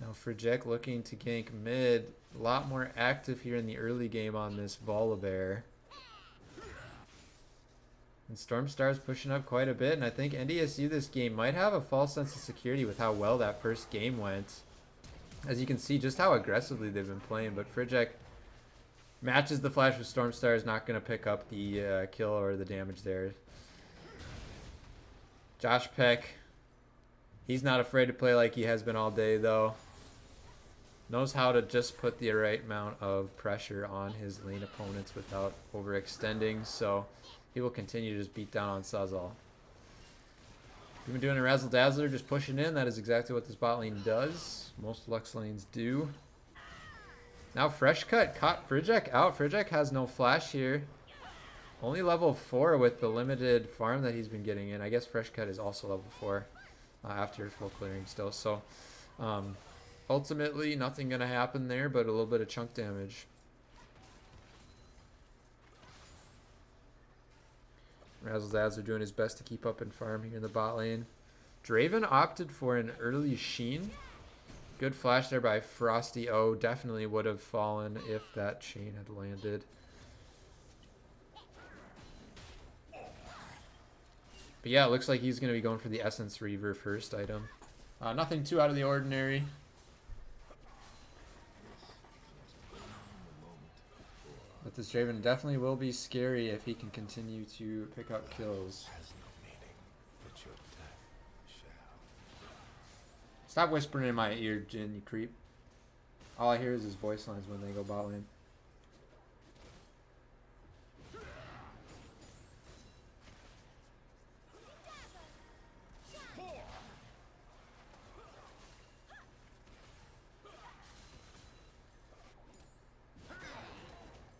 Now Frijek looking to gank mid. A lot more active here in the early game on this Volibear. And Stormstar's pushing up quite a bit, and I think NDSU this game might have a false sense of security with how well that first game went. As you can see, just how aggressively they've been playing, but Frijek matches the flash with Stormstar, is not going to pick up the kill or the damage there. Josh Peck, he's not afraid to play like he has been all day, though. Knows how to just put the right amount of pressure on his lane opponents without overextending, so he will continue to just beat down on Sazal. We've been doing a Razzle Dazzler, just pushing in. That is exactly what this bot lane does. Most Lux lanes do. Now Fresh Cut caught Frijek out. Frijek has no flash here. Only level 4 with the limited farm that he's been getting in. I guess Fresh Cut is also level 4 after full clearing still. So ultimately nothing going to happen there, but a little bit of chunk damage. Razzle Dazzler doing his best to keep up and farm here in the bot lane. Draven opted for an early Sheen. Good flash there by Frosty O. Definitely would have fallen if that chain had landed. But yeah, it looks like he's going to be going for the Essence Reaver first item. Nothing too out of the ordinary. But this Draven definitely will be scary if he can continue to pick up kills. Stop whispering in my ear, Jin, you creep. All I hear is his voice lines when they go bot lane.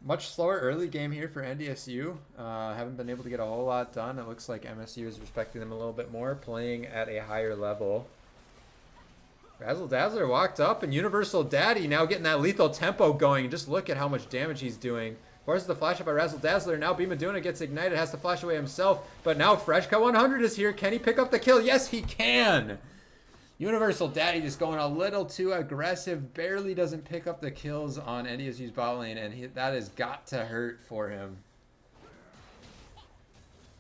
Much slower early game here for NDSU. Haven't been able to get a whole lot done. It looks like MSU is respecting them a little bit more, playing at a higher level. Razzle Dazzler walked up, and Universal Daddy now getting that lethal tempo going. Just look at how much damage he's doing. Forces the flash up by Razzle Dazzler. Now Bimaduna gets ignited, has to flash away himself. But now Fresh Cut 100 is here. Can he pick up the kill? Yes, he can! Universal Daddy just going a little too aggressive. Barely doesn't pick up the kills on NDSU's bot lane, and that has got to hurt for him.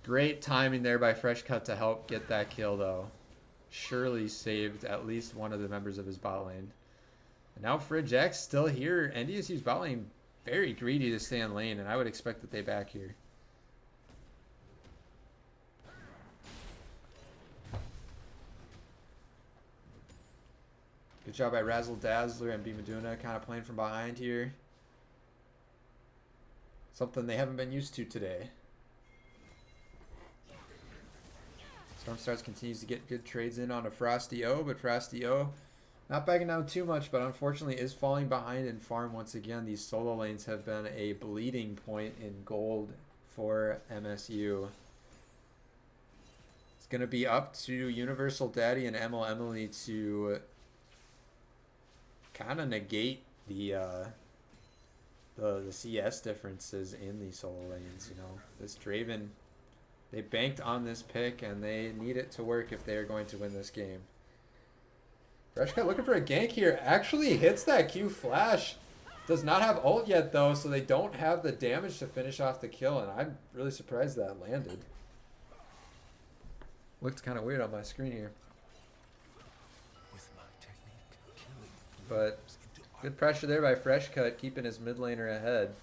Great timing there by Fresh Cut to help get that kill, though. Surely saved at least one of the members of his bot lane. And now Frijek's still here. NDSU's bot lane very greedy to stay in lane, and I would expect that they back here. Good job by Razzle Dazzler and Bimaduna kind of playing from behind here. Something they haven't been used to today. Stormstars continues to get good trades in on a Frosty O, but Frosty O not backing down too much, but unfortunately is falling behind in farm once again. These solo lanes have been a bleeding point in gold for MSU. It's going to be up to Universal Daddy and Emily to kind of negate the CS differences in the solo lanes. You know, this Draven, they banked on this pick, and they need it to work if they are going to win this game. Fresh Cut looking for a gank here. Actually hits that Q flash. Does not have ult yet, though, so they don't have the damage to finish off the kill, and I'm really surprised that landed. Looked kind of weird on my screen here. But good pressure there by Fresh Cut, keeping his mid laner ahead.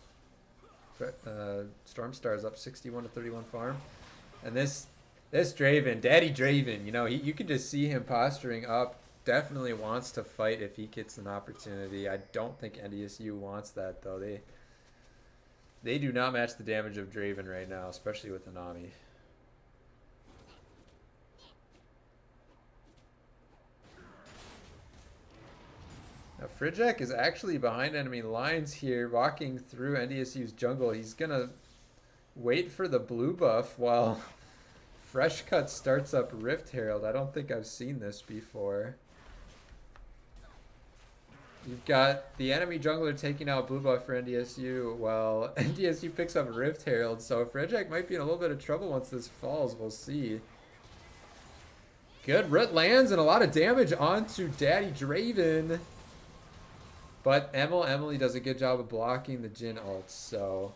Stormstar's up 61 to 31 farm. And this Draven, Daddy Draven, you know, you can just see him posturing up. Definitely wants to fight if he gets an opportunity. I don't think NDSU wants that, though. They do not match the damage of Draven right now, especially with the Nami. Now Frijek is actually behind enemy lines here, walking through NDSU's jungle. He's going to wait for the blue buff while Fresh Cut starts up Rift Herald. I don't think I've seen this before. You've got the enemy jungler taking out blue buff for NDSU while NDSU picks up Rift Herald. So Frijek might be in a little bit of trouble once this falls. We'll see. Good root lands and a lot of damage onto Daddy Draven. But Emily does a good job of blocking the Jhin ults, so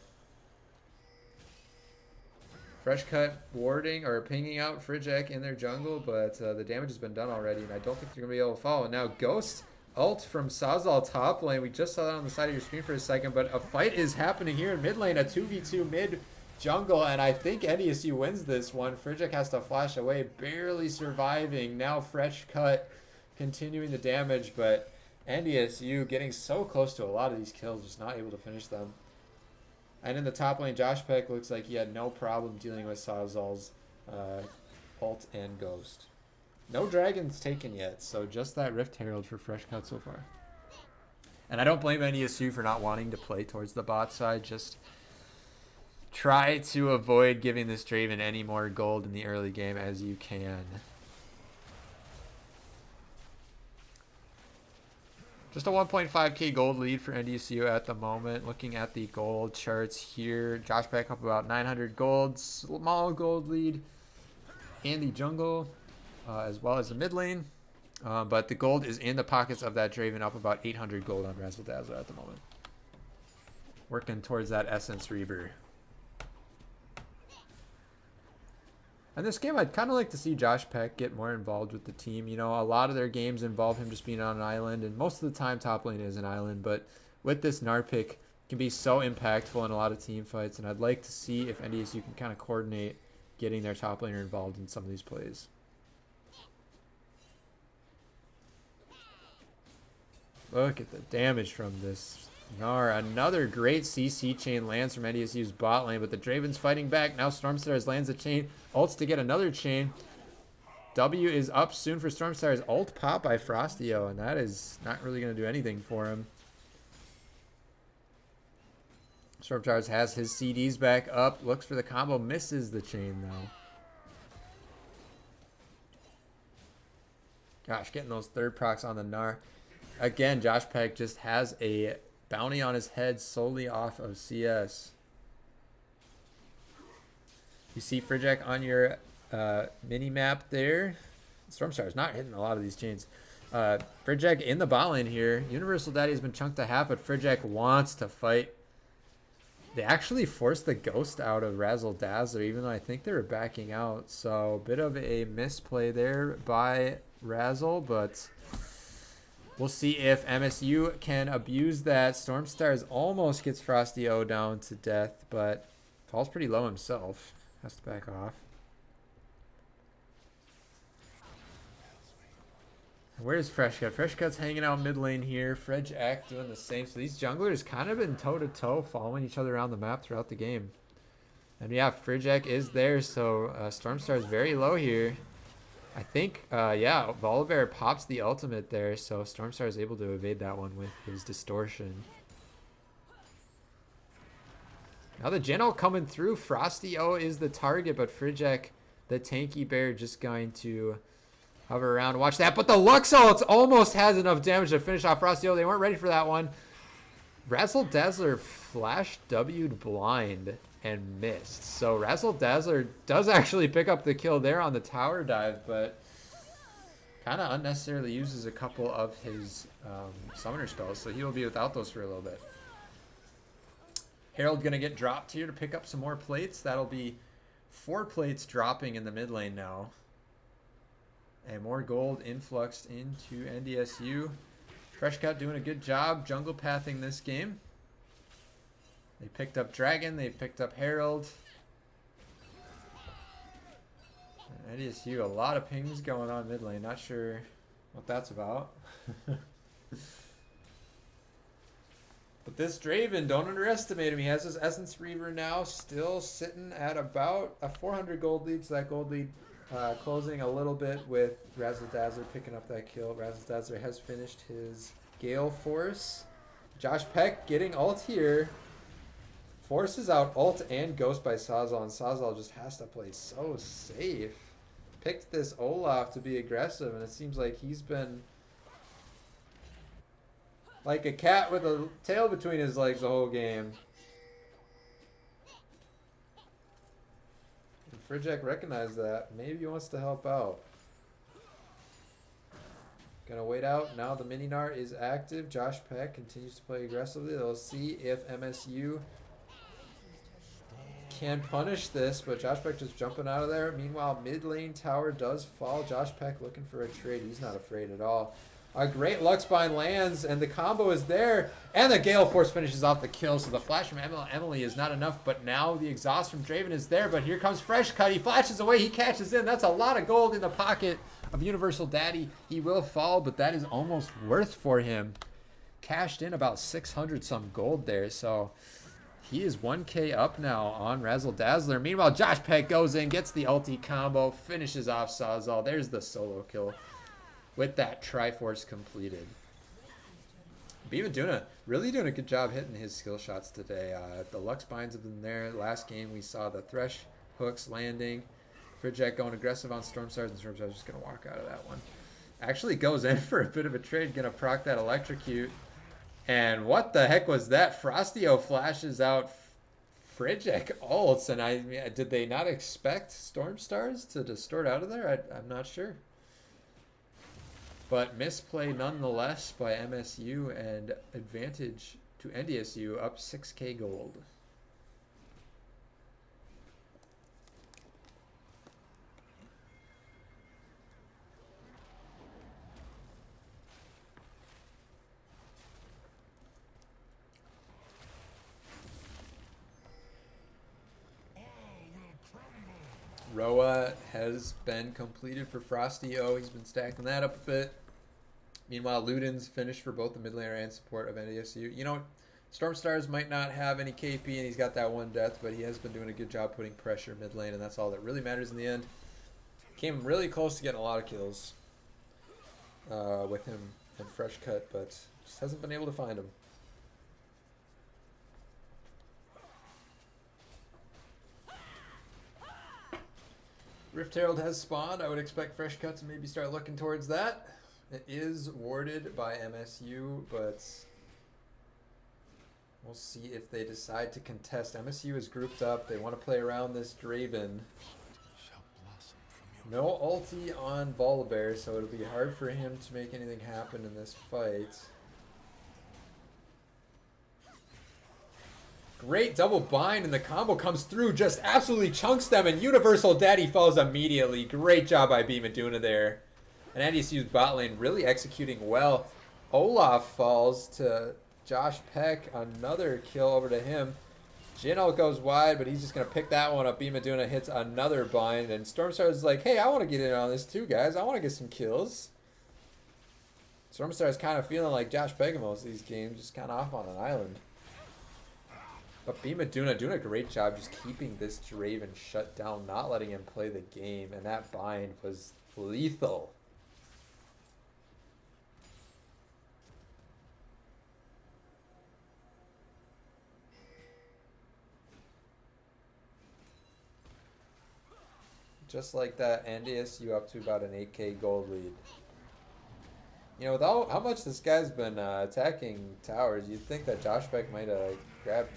Fresh cut warding or pinging out Frijek in their jungle, but the damage has been done already, and I don't think they're going to be able to follow. Now Ghost ult from Sazal top lane. We just saw that on the side of your screen for a second, but a fight is happening here in mid lane, a 2v2 mid jungle, and I think NDSU wins this one. Frijek has to flash away, barely surviving. Now Fresh cut continuing the damage, but NDSU getting so close to a lot of these kills, just not able to finish them. And in the top lane, Josh Peck looks like he had no problem dealing with Sazal's ult and Ghost. No dragons taken yet, so just that Rift Herald for Fresh Cut so far. And I don't blame NDSU for not wanting to play towards the bot side. Just try to avoid giving this Draven any more gold in the early game as you can. Just a 1.5k gold lead for NDSU at the moment. Looking at the gold charts here, Josh Peck up about 900 gold, small gold lead in the jungle as well as the mid lane. But the gold is in the pockets of that Draven, up about 800 gold on Razzle Dazzle at the moment. Working towards that Essence Reaver. And this game, I'd kind of like to see Josh Peck get more involved with the team. You know, a lot of their games involve him just being on an island, and most of the time top lane is an island. But with this Gnar pick, can be so impactful in a lot of team fights, and I'd like to see if NDSU can kind of coordinate getting their top laner involved in some of these plays. Look at the damage from this Gnar. Another great CC chain lands from NDSU's bot lane, but the Draven's fighting back. Now Stormstars lands a chain, ults to get another chain. W is up soon for Stormstars. Ult pop by Frostio, and that is not really going to do anything for him. Stormstars has his CDs back up, looks for the combo, misses the chain though. Gosh, getting those third procs on the Gnar. Again, Josh Peck just has a bounty on his head solely off of CS. You see Frijek on your mini map there. Stormstar's not hitting a lot of these chains. Frijek in the bot lane here. Universal Daddy has been chunked to half, but Frijek wants to fight. They actually forced the Ghost out of Razzle Dazzler, even though I think they were backing out. So a bit of a misplay there by Razzle, but we'll see if MSU can abuse that. Stormstars almost gets Frosty O down to death, but falls pretty low himself. Has to back off. Where's Fresh Cut? Fresh Cut's hanging out mid lane here. Frijek doing the same. So these junglers kind of been toe-to-toe, following each other around the map throughout the game. And yeah, Frijek is there, so Stormstar's very low here. I think, yeah, Volibear pops the ultimate there, so Stormstar is able to evade that one with his distortion. Now the Gen ult coming through. Frosty O is the target, but Frijek, the tanky bear, just going to hover around. Watch that, but the Lux ult almost has enough damage to finish off Frosty O. They weren't ready for that one. Razzle Dazzler flash W'd blind and missed. So Razzle Dazzler does actually pick up the kill there on the tower dive, but kind of unnecessarily uses a couple of his summoner spells, so he will be without those for a little bit. Herald gonna get dropped here to pick up some more plates. That'll be 4 plates dropping in the mid lane now. And more gold influxed into NDSU. Fresh Cut doing a good job jungle pathing this game. They picked up Dragon, they picked up Herald. And NDSU, a lot of pings going on mid lane. Not sure what that's about. But this Draven, don't underestimate him. He has his Essence Reaver now, still sitting at about a 400 gold lead. So that gold lead closing a little bit with Razzle Dazzler picking up that kill. Razzle Dazzler has finished his Gale Force. Josh Peck getting ult here. Forces out ult and Ghost by Sazal, and Sazal just has to play so safe. Picked this Olaf to be aggressive, and it seems like he's been like a cat with a tail between his legs the whole game. And Frijek recognized that. Maybe he wants to help out. Gonna wait out. Now the mini Gnar is active. Josh Peck continues to play aggressively. They'll see if MSU can punish this, but Josh Peck just jumping out of there. Meanwhile, mid lane tower does fall. Josh Peck looking for a trade. He's not afraid at all. A great Luxbind lands, and the combo is there. And the Gale Force finishes off the kill, so the flash from Emily is not enough. But now the exhaust from Draven is there, but here comes Fresh Cut. He flashes away, he catches in. That's a lot of gold in the pocket of Universal Daddy. He will fall, but that is almost worth for him. Cashed in about 600 some gold there, so he is 1k up now on Razzle Dazzler. Meanwhile, Josh Peck goes in, gets the ulti combo, finishes off Sawzall. There's the solo kill with that Triforce completed. Bimaduna really doing a good job hitting his skill shots today. The Lux Binds have been there. Last game we saw the Thresh hooks landing. Fridjack going aggressive on Stormstars, and Stormstars just going to walk out of that one. Actually goes in for a bit of a trade, going to proc that Electrocute. And what the heck was that? Frostio flashes out Fridjack ults, and did they not expect Stormstars to distort out of there? I'm not sure. But misplay nonetheless by MSU, and advantage to NDSU, up 6k gold. Roa has been completed for Frosty O. He's been stacking that up a bit. Meanwhile, Luden's finished for both the mid laner and support of NDSU. You know, Stormstars might not have any KP, and he's got that one death, but he has been doing a good job putting pressure mid lane, and that's all that really matters in the end. Came really close to getting a lot of kills with him and Fresh Cut, but just hasn't been able to find him. Rift Herald has spawned. I would expect Fresh Cut to maybe start looking towards that. It is warded by MSU, but we'll see if they decide to contest. MSU is grouped up. They want to play around this Draven. No ulti on Volibear, so it'll be hard for him to make anything happen in this fight. Great double bind, and the combo comes through, just absolutely chunks them, and Universal Daddy falls immediately. Great job by Bimaduna there. And NDSU's bot lane really executing well. Olaf falls to Josh Peck. Another kill over to him. Jin'El goes wide, but he's just going to pick that one up. Bimaduna hits another bind, and Stormstar is like, hey, I want to get in on this too, guys. I want to get some kills. Stormstar is kind of feeling like Josh Peck in most of these games, just kind of off on an island. But Bimaduna doing a great job just keeping this Draven shut down, not letting him play the game, and that bind was lethal. Just like that, NDSU up to about an 8k gold lead. You know, with how much this guy's been attacking towers, you'd think that Josh Peck might have grabbed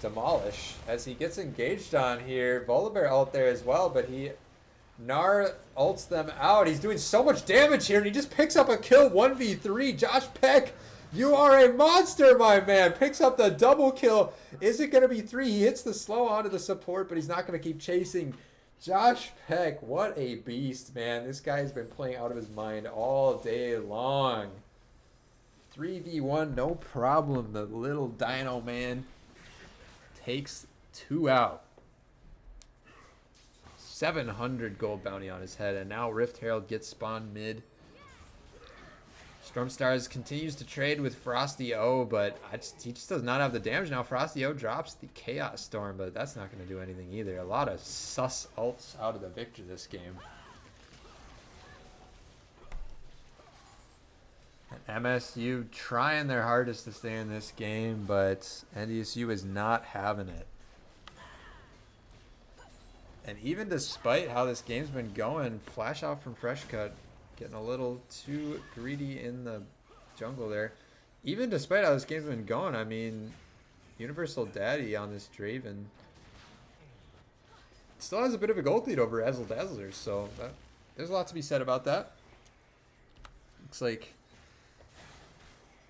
Demolish as he gets engaged on here. Volibear out there as well, but Gnar ults them out. He's doing so much damage here, and he just picks up a kill. 1v3. Josh Peck, you are a monster, my man. Picks up the double kill. Is it going to be 3? He hits the slow onto the support, but he's not going to keep chasing. Josh Peck, what a beast, man. This guy's been playing out of his mind all day long. 3v1, no problem. The little dino man takes 2 out. 700 gold bounty on his head, and now Rift Herald gets spawned mid. Stormstars continues to trade with Frosty O, but he just does not have the damage now. Frosty O drops the Chaos Storm, but that's not going to do anything either. A lot of sus ults out of the Victor this game. And MSU trying their hardest to stay in this game, but NDSU is not having it. And even despite how this game's been going, flash out from Fresh Cut, getting a little too greedy in the jungle there. Even despite how this game's been going, I mean, Universal Daddy on this Draven still has a bit of a gold lead over Razzle Dazzler, so there's a lot to be said about that. Looks like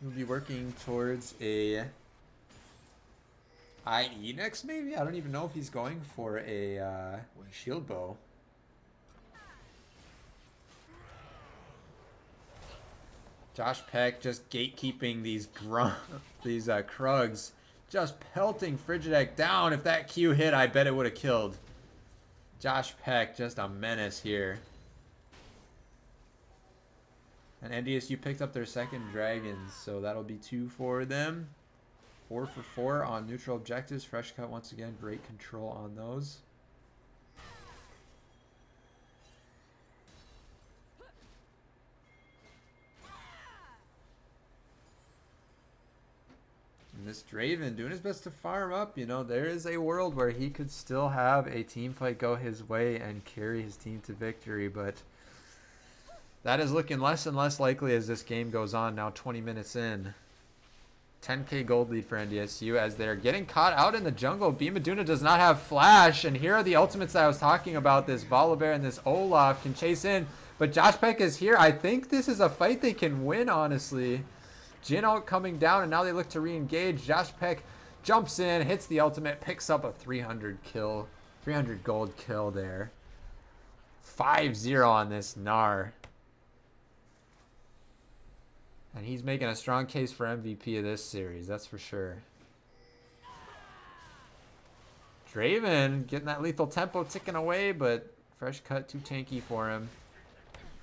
we'll be working towards a IE next, maybe? I don't even know if he's going for a shield bow. Josh Peck just gatekeeping these Krugs. Just pelting Frigidaire down. If that Q hit, I bet it would have killed. Josh Peck, just a menace here. And NDSU picked up their second dragons, so that'll be 2 for them. 4 for 4 on neutral objectives. Fresh cut once again. Great control on those. And this Draven doing his best to farm up. You know, there is a world where he could still have a team fight go his way and carry his team to victory, but that is looking less and less likely as this game goes on. Now 20 minutes in. 10k gold lead for NDSU as they're getting caught out in the jungle. Bimaduna does not have flash, and here are the ultimates that I was talking about. This Volibear and this Olaf can chase in, but Josh Peck is here. I think this is a fight they can win, honestly. Jin out coming down, and now they look to re-engage. Josh Peck jumps in, hits the ultimate, picks up a 300 gold kill there. 5-0 on this Gnar. And he's making a strong case for MVP of this series, that's for sure. Draven getting that lethal tempo ticking away, but fresh cut too tanky for him.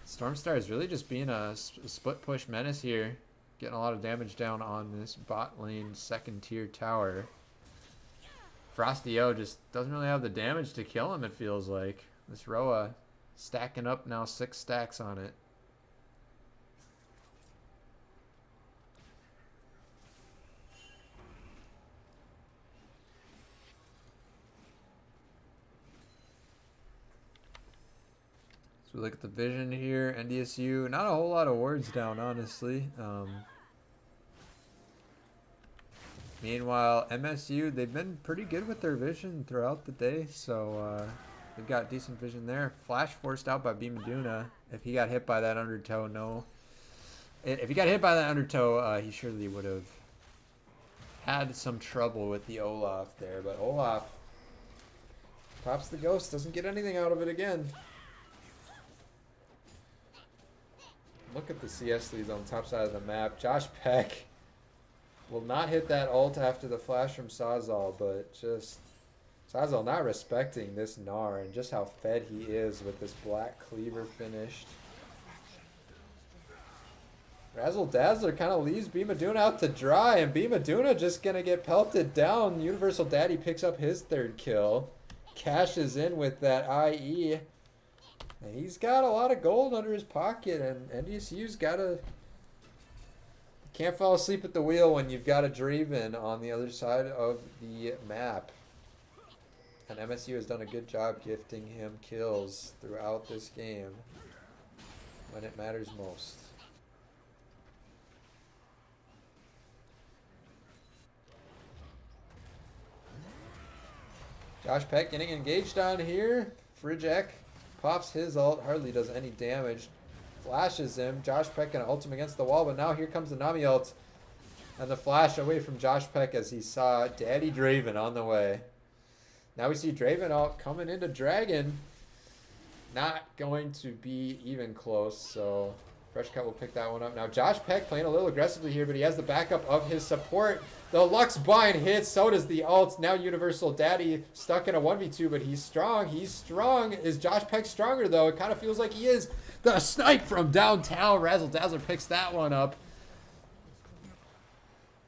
Stormstar is really just being a split push menace here. Getting a lot of damage down on this bot lane second tier tower. Frosty O just doesn't really have the damage to kill him, it feels like. This Roa stacking up now 6 stacks on it. So we look at the vision here. NDSU, not a whole lot of words down, honestly. Meanwhile, MSU, they've been pretty good with their vision throughout the day, so they've got decent vision there. Flash forced out by Bimaduna. If he got hit by that undertow, no. If he got hit by that undertow, he surely would have had some trouble with the Olaf there. But Olaf pops the ghost, doesn't get anything out of it again. Look at the CS leads on the top side of the map. Josh Peck will not hit that ult after the flash from Sawzall, but just Sawzall not respecting this Gnar and just how fed he is with this Black Cleaver finished. Razzle Dazzler kind of leaves Bimaduna out to dry, and Bimaduna just going to get pelted down. Universal Daddy picks up his 3rd kill. Cashes in with that IE. And he's got a lot of gold under his pocket, and NDSU's got to... Can't fall asleep at the wheel when you've got a Draven on the other side of the map. And MSU has done a good job gifting him kills throughout this game when it matters most. Josh Peck getting engaged on here. Frigidaire pops his ult, hardly does any damage. Flashes him. Josh Peck gonna ult him against the wall, but now here comes the Nami ult. And the flash away from Josh Peck as he saw Daddy Draven on the way. Now we see Draven ult coming into Dragon. Not going to be even close, so Fresh Cut will pick that one up. Now Josh Peck playing a little aggressively here, but he has the backup of his support. The Lux Bind hits, so does the ult. Now Universal Daddy stuck in a 1v2, but he's strong. He's strong. Is Josh Peck stronger, though? It kind of feels like he is. The snipe from downtown. Razzle Dazzler picks that one up.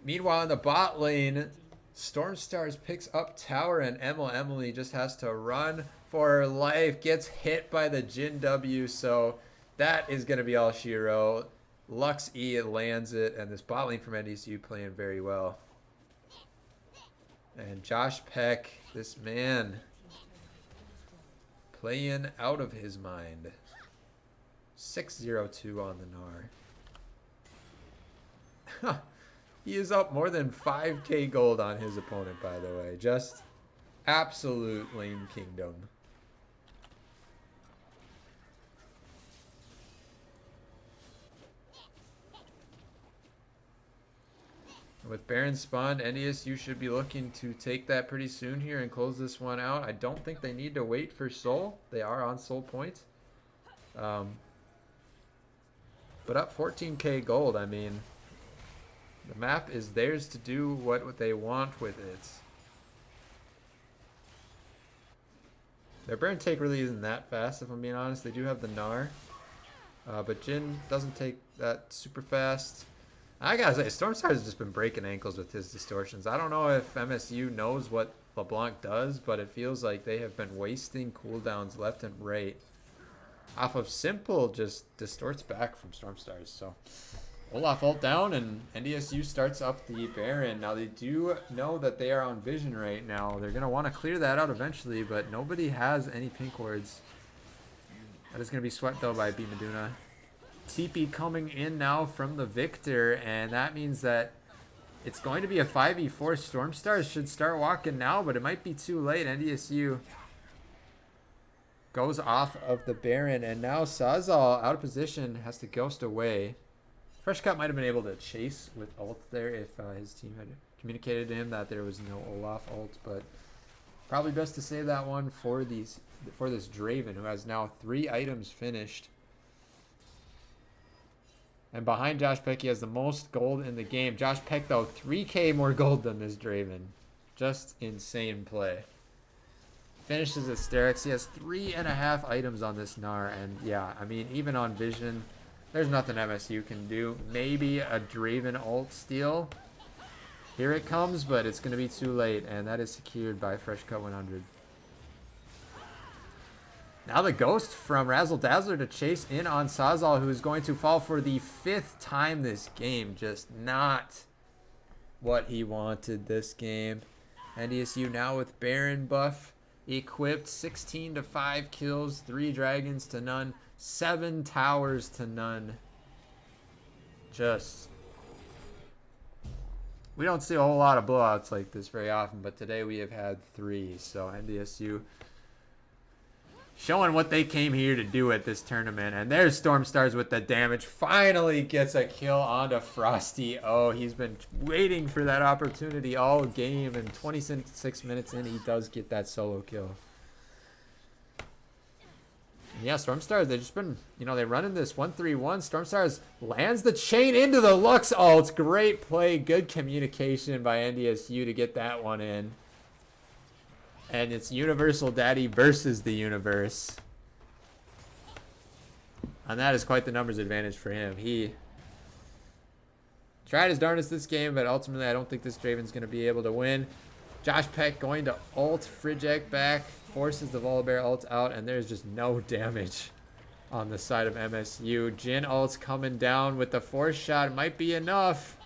Meanwhile, in the bot lane, Stormstars picks up tower, and Emily just has to run for her life. Gets hit by the Jin W, so that is going to be all she wrote. Lux E lands it, and this bot lane from NDSU playing very well. And Josh Peck, this man, playing out of his mind. 6-0-2 on the Gnar. He is up more than 5k gold on his opponent, by the way. Just absolute lane kingdom. With Baron spawned, NDSU should be looking to take that pretty soon here and close this one out. I don't think they need to wait for Soul. They are on Soul Point. But up 14k gold, I mean, the map is theirs to do what they want with it. Their Baron take really isn't that fast, if I'm being honest. They do have the Gnar. But Jhin doesn't take that super fast. I gotta say, Stormstar has just been breaking ankles with his distortions. I don't know if MSU knows what LeBlanc does, but it feels like they have been wasting cooldowns left and right. Off of simple, just distorts back from Stormstars. So Olaf ult down, and NDSU starts up the Baron. Now they do know that they are on vision right now. They're gonna want to clear that out eventually, but nobody has any pink wards. That is gonna be swept though by Bimaduna. TP coming in now from the Victor, and that means that it's going to be a 5v4. Stormstars should start walking now, but it might be too late. NDSU goes off of the Baron, and now Sazal out of position, has to ghost away. Fresh Cut might have been able to chase with ult there if his team had communicated to him that there was no Olaf ult, but probably best to save that one for this Draven, who has now 3 items finished. And behind Josh Peck, he has the most gold in the game. Josh Peck, though, 3k more gold than this Draven. Just insane play. Finishes Asterix. He has 3.5 items on this Gnar. And yeah, I mean, even on Vision, there's nothing MSU can do. Maybe a Draven ult steal. Here it comes, but it's going to be too late. And that is secured by Fresh Cut 100. Now the Ghost from Razzle Dazzler to chase in on Sazal, who is going to fall for the 5th time this game. Just not what he wanted this game. NDSU now with Baron buff equipped. 16 to 5 kills, 3 dragons to none, 7 towers to none. Just... we don't see a whole lot of blowouts like this very often, but today we have had 3. So NDSU showing what they came here to do at this tournament. And there's Stormstars with the damage. Finally gets a kill onto Frosty. Oh, he's been waiting for that opportunity all game. And 26 minutes in, he does get that solo kill. Yeah, Stormstars, they've just been, you know, they run in this 1-3-1. Stormstars lands the chain into the Lux ult. Great play. Good communication by NDSU to get that one in. And it's Universal Daddy versus the universe. And that is quite the numbers advantage for him. He tried his darndest this game, but ultimately I don't think this Draven's going to be able to win. Josh Peck going to ult Fridjek back. Forces the Volibear ult out, and there's just no damage on the side of MSU. Jhin ult's coming down with the force shot. Might be enough.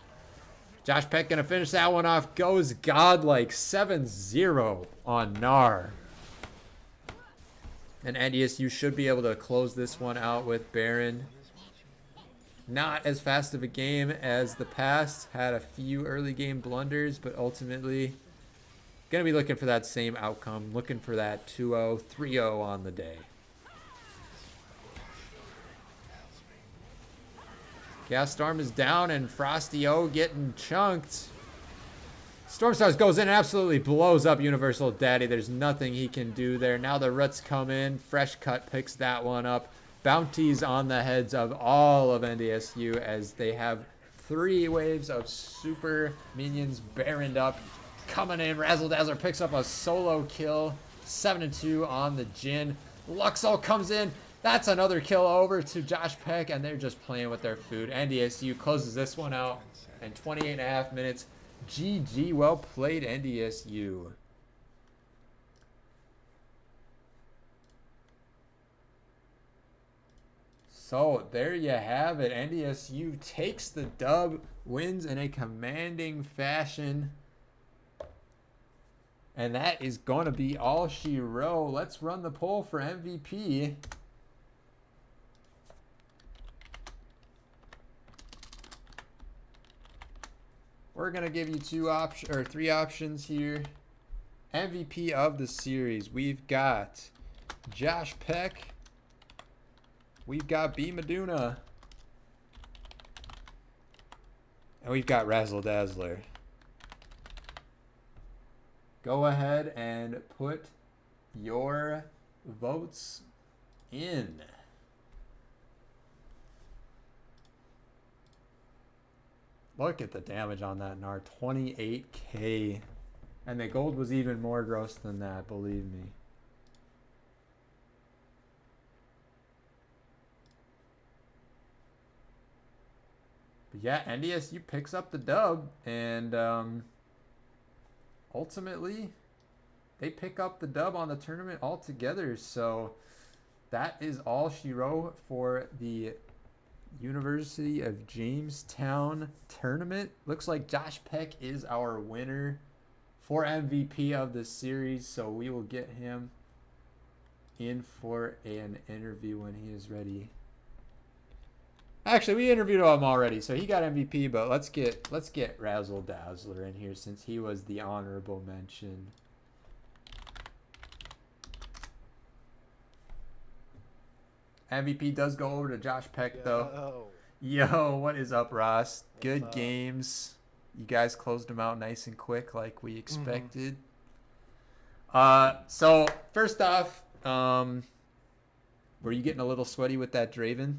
Josh Peck gonna finish that one off. Goes godlike 7-0 on Gnar. And NDSU should be able to close this one out with Baron. Not as fast of a game as the past. Had a few early game blunders, but ultimately gonna be looking for that same outcome. Looking for that 2-0, 3-0 on the day. Gas Storm is down, and Frosty O getting chunked. Stormstars goes in and absolutely blows up Universal Daddy. There's nothing he can do there. Now the Ruts come in. Fresh Cut picks that one up. Bounties on the heads of all of NDSU as they have 3 waves of super minions baroned up. Coming in, Razzle Dazzler picks up a solo kill. 7-2 on the Jhin. Luxol comes in. That's another kill over to Josh Peck, and they're just playing with their food. NDSU closes this one out in 28.5 minutes. GG, well played, NDSU. So there you have it. NDSU takes the dub, wins in a commanding fashion. And that is going to be all she wrote. Let's run the poll for MVP. We're going to give you 3 options here. MVP of the series. We've got Josh Peck. We've got Bimaduna. And we've got Razzle Dazzler. Go ahead and put your votes in. Look at the damage on that NAR. 28k. And the gold was even more gross than that, believe me. But yeah, NDSU picks up the dub, and ultimately they pick up the dub on the tournament altogether. So that is all she wrote for the University of Jamestown tournament. Looks like Josh Peck is our winner for MVP of the series, so we will get him in for an interview when he is ready. Actually, we interviewed him already, so he got MVP. But let's get Razzle Dazzler in here since he was the honorable mention. MVP does go over to Josh Peck though. Yo, what is up, Ross? Good games. You guys closed them out nice and quick, like we expected. So first off, were you getting a little sweaty with that Draven?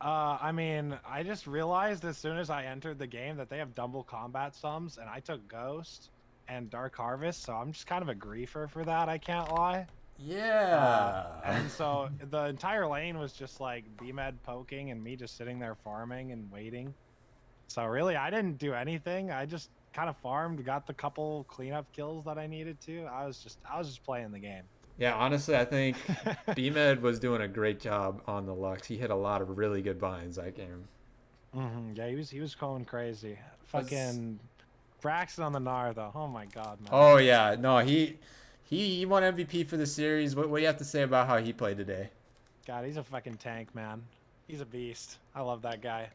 I mean, I just realized as soon as I entered the game that they have double combat sums, and I took Ghost and Dark Harvest, so I'm just kind of a griefer for that, I can't lie. Yeah. And so the entire lane was just like BMed poking and me just sitting there farming and waiting. So really, I didn't do anything. I just kind of farmed, got the couple cleanup kills that I needed to. I was just playing the game. Yeah, honestly, I think BMed was doing a great job on the Lux. He hit a lot of really good binds that game. Yeah, he was going crazy. Fucking Braxton on the Gnar though. Oh my god, man. Oh yeah, no, he won MVP for the series. What do you have to say about how he played today? God, he's a fucking tank, man. He's a beast. I love that guy.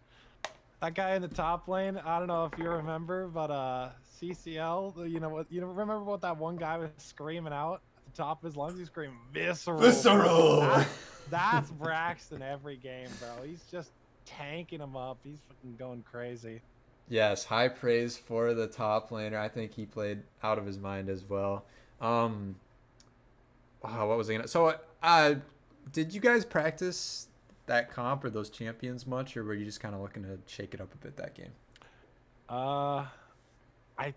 That guy in the top lane, I don't know if you remember, but CCL, you remember what that one guy was screaming out at the top of his lungs? He's screaming visceral. Visceral. That's Braxton every game, bro. He's just tanking him up. He's fucking going crazy. Yes, high praise for the top laner. I think he played out of his mind as well. What was I gonna? So, did you guys practice that comp or those champions much, or were you just kind of looking to shake it up a bit that game? I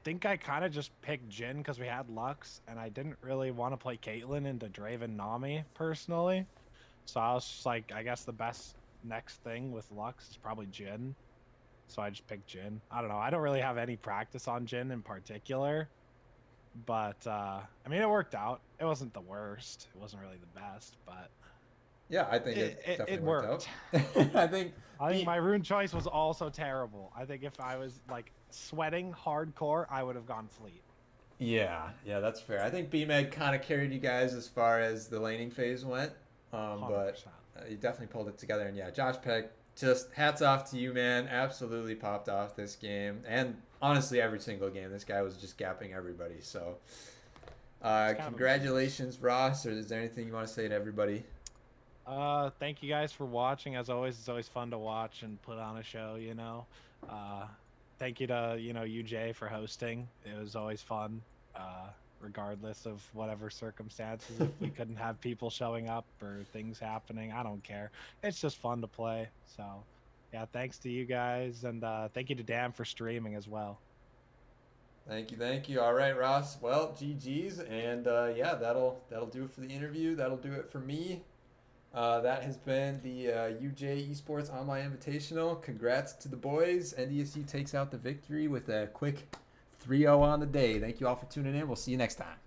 think I kind of just picked Jhin because we had Lux, and I didn't really want to play Caitlyn into Draven Nami personally. So I was just like, I guess the best next thing with Lux is probably Jhin. So I just picked Jhin. I don't know. I don't really have any practice on Jhin in particular. But, I mean, it worked out. It wasn't the worst. It wasn't really the best, but... Yeah, I think it definitely worked out. I think my rune choice was also terrible. I think if I was, like, sweating hardcore, I would have gone Fleet. Yeah, that's fair. I think BMed kind of carried you guys as far as the laning phase went. But you definitely pulled it together. And yeah, Josh Peck, just hats off to you, man. Absolutely popped off this game. And honestly, every single game, this guy was just gapping everybody. So congratulations, Ross. Or is there anything you want to say to everybody? Thank you guys for watching. As always, it's always fun to watch and put on a show, you know. Thank you to, UJ for hosting. It was always fun. Regardless of whatever circumstances, if we couldn't have people showing up or things happening, I don't care. It's just fun to play. So yeah, thanks to you guys, and thank you to Dan for streaming as well. Thank you. All right, Ross. Well, GG's, and yeah, that'll do it for the interview. That'll do it for me. That has been the UJ Esports Online Invitational. Congrats to the boys. NDSU takes out the victory with a quick 3-0 on the day. Thank you all for tuning in. We'll see you next time.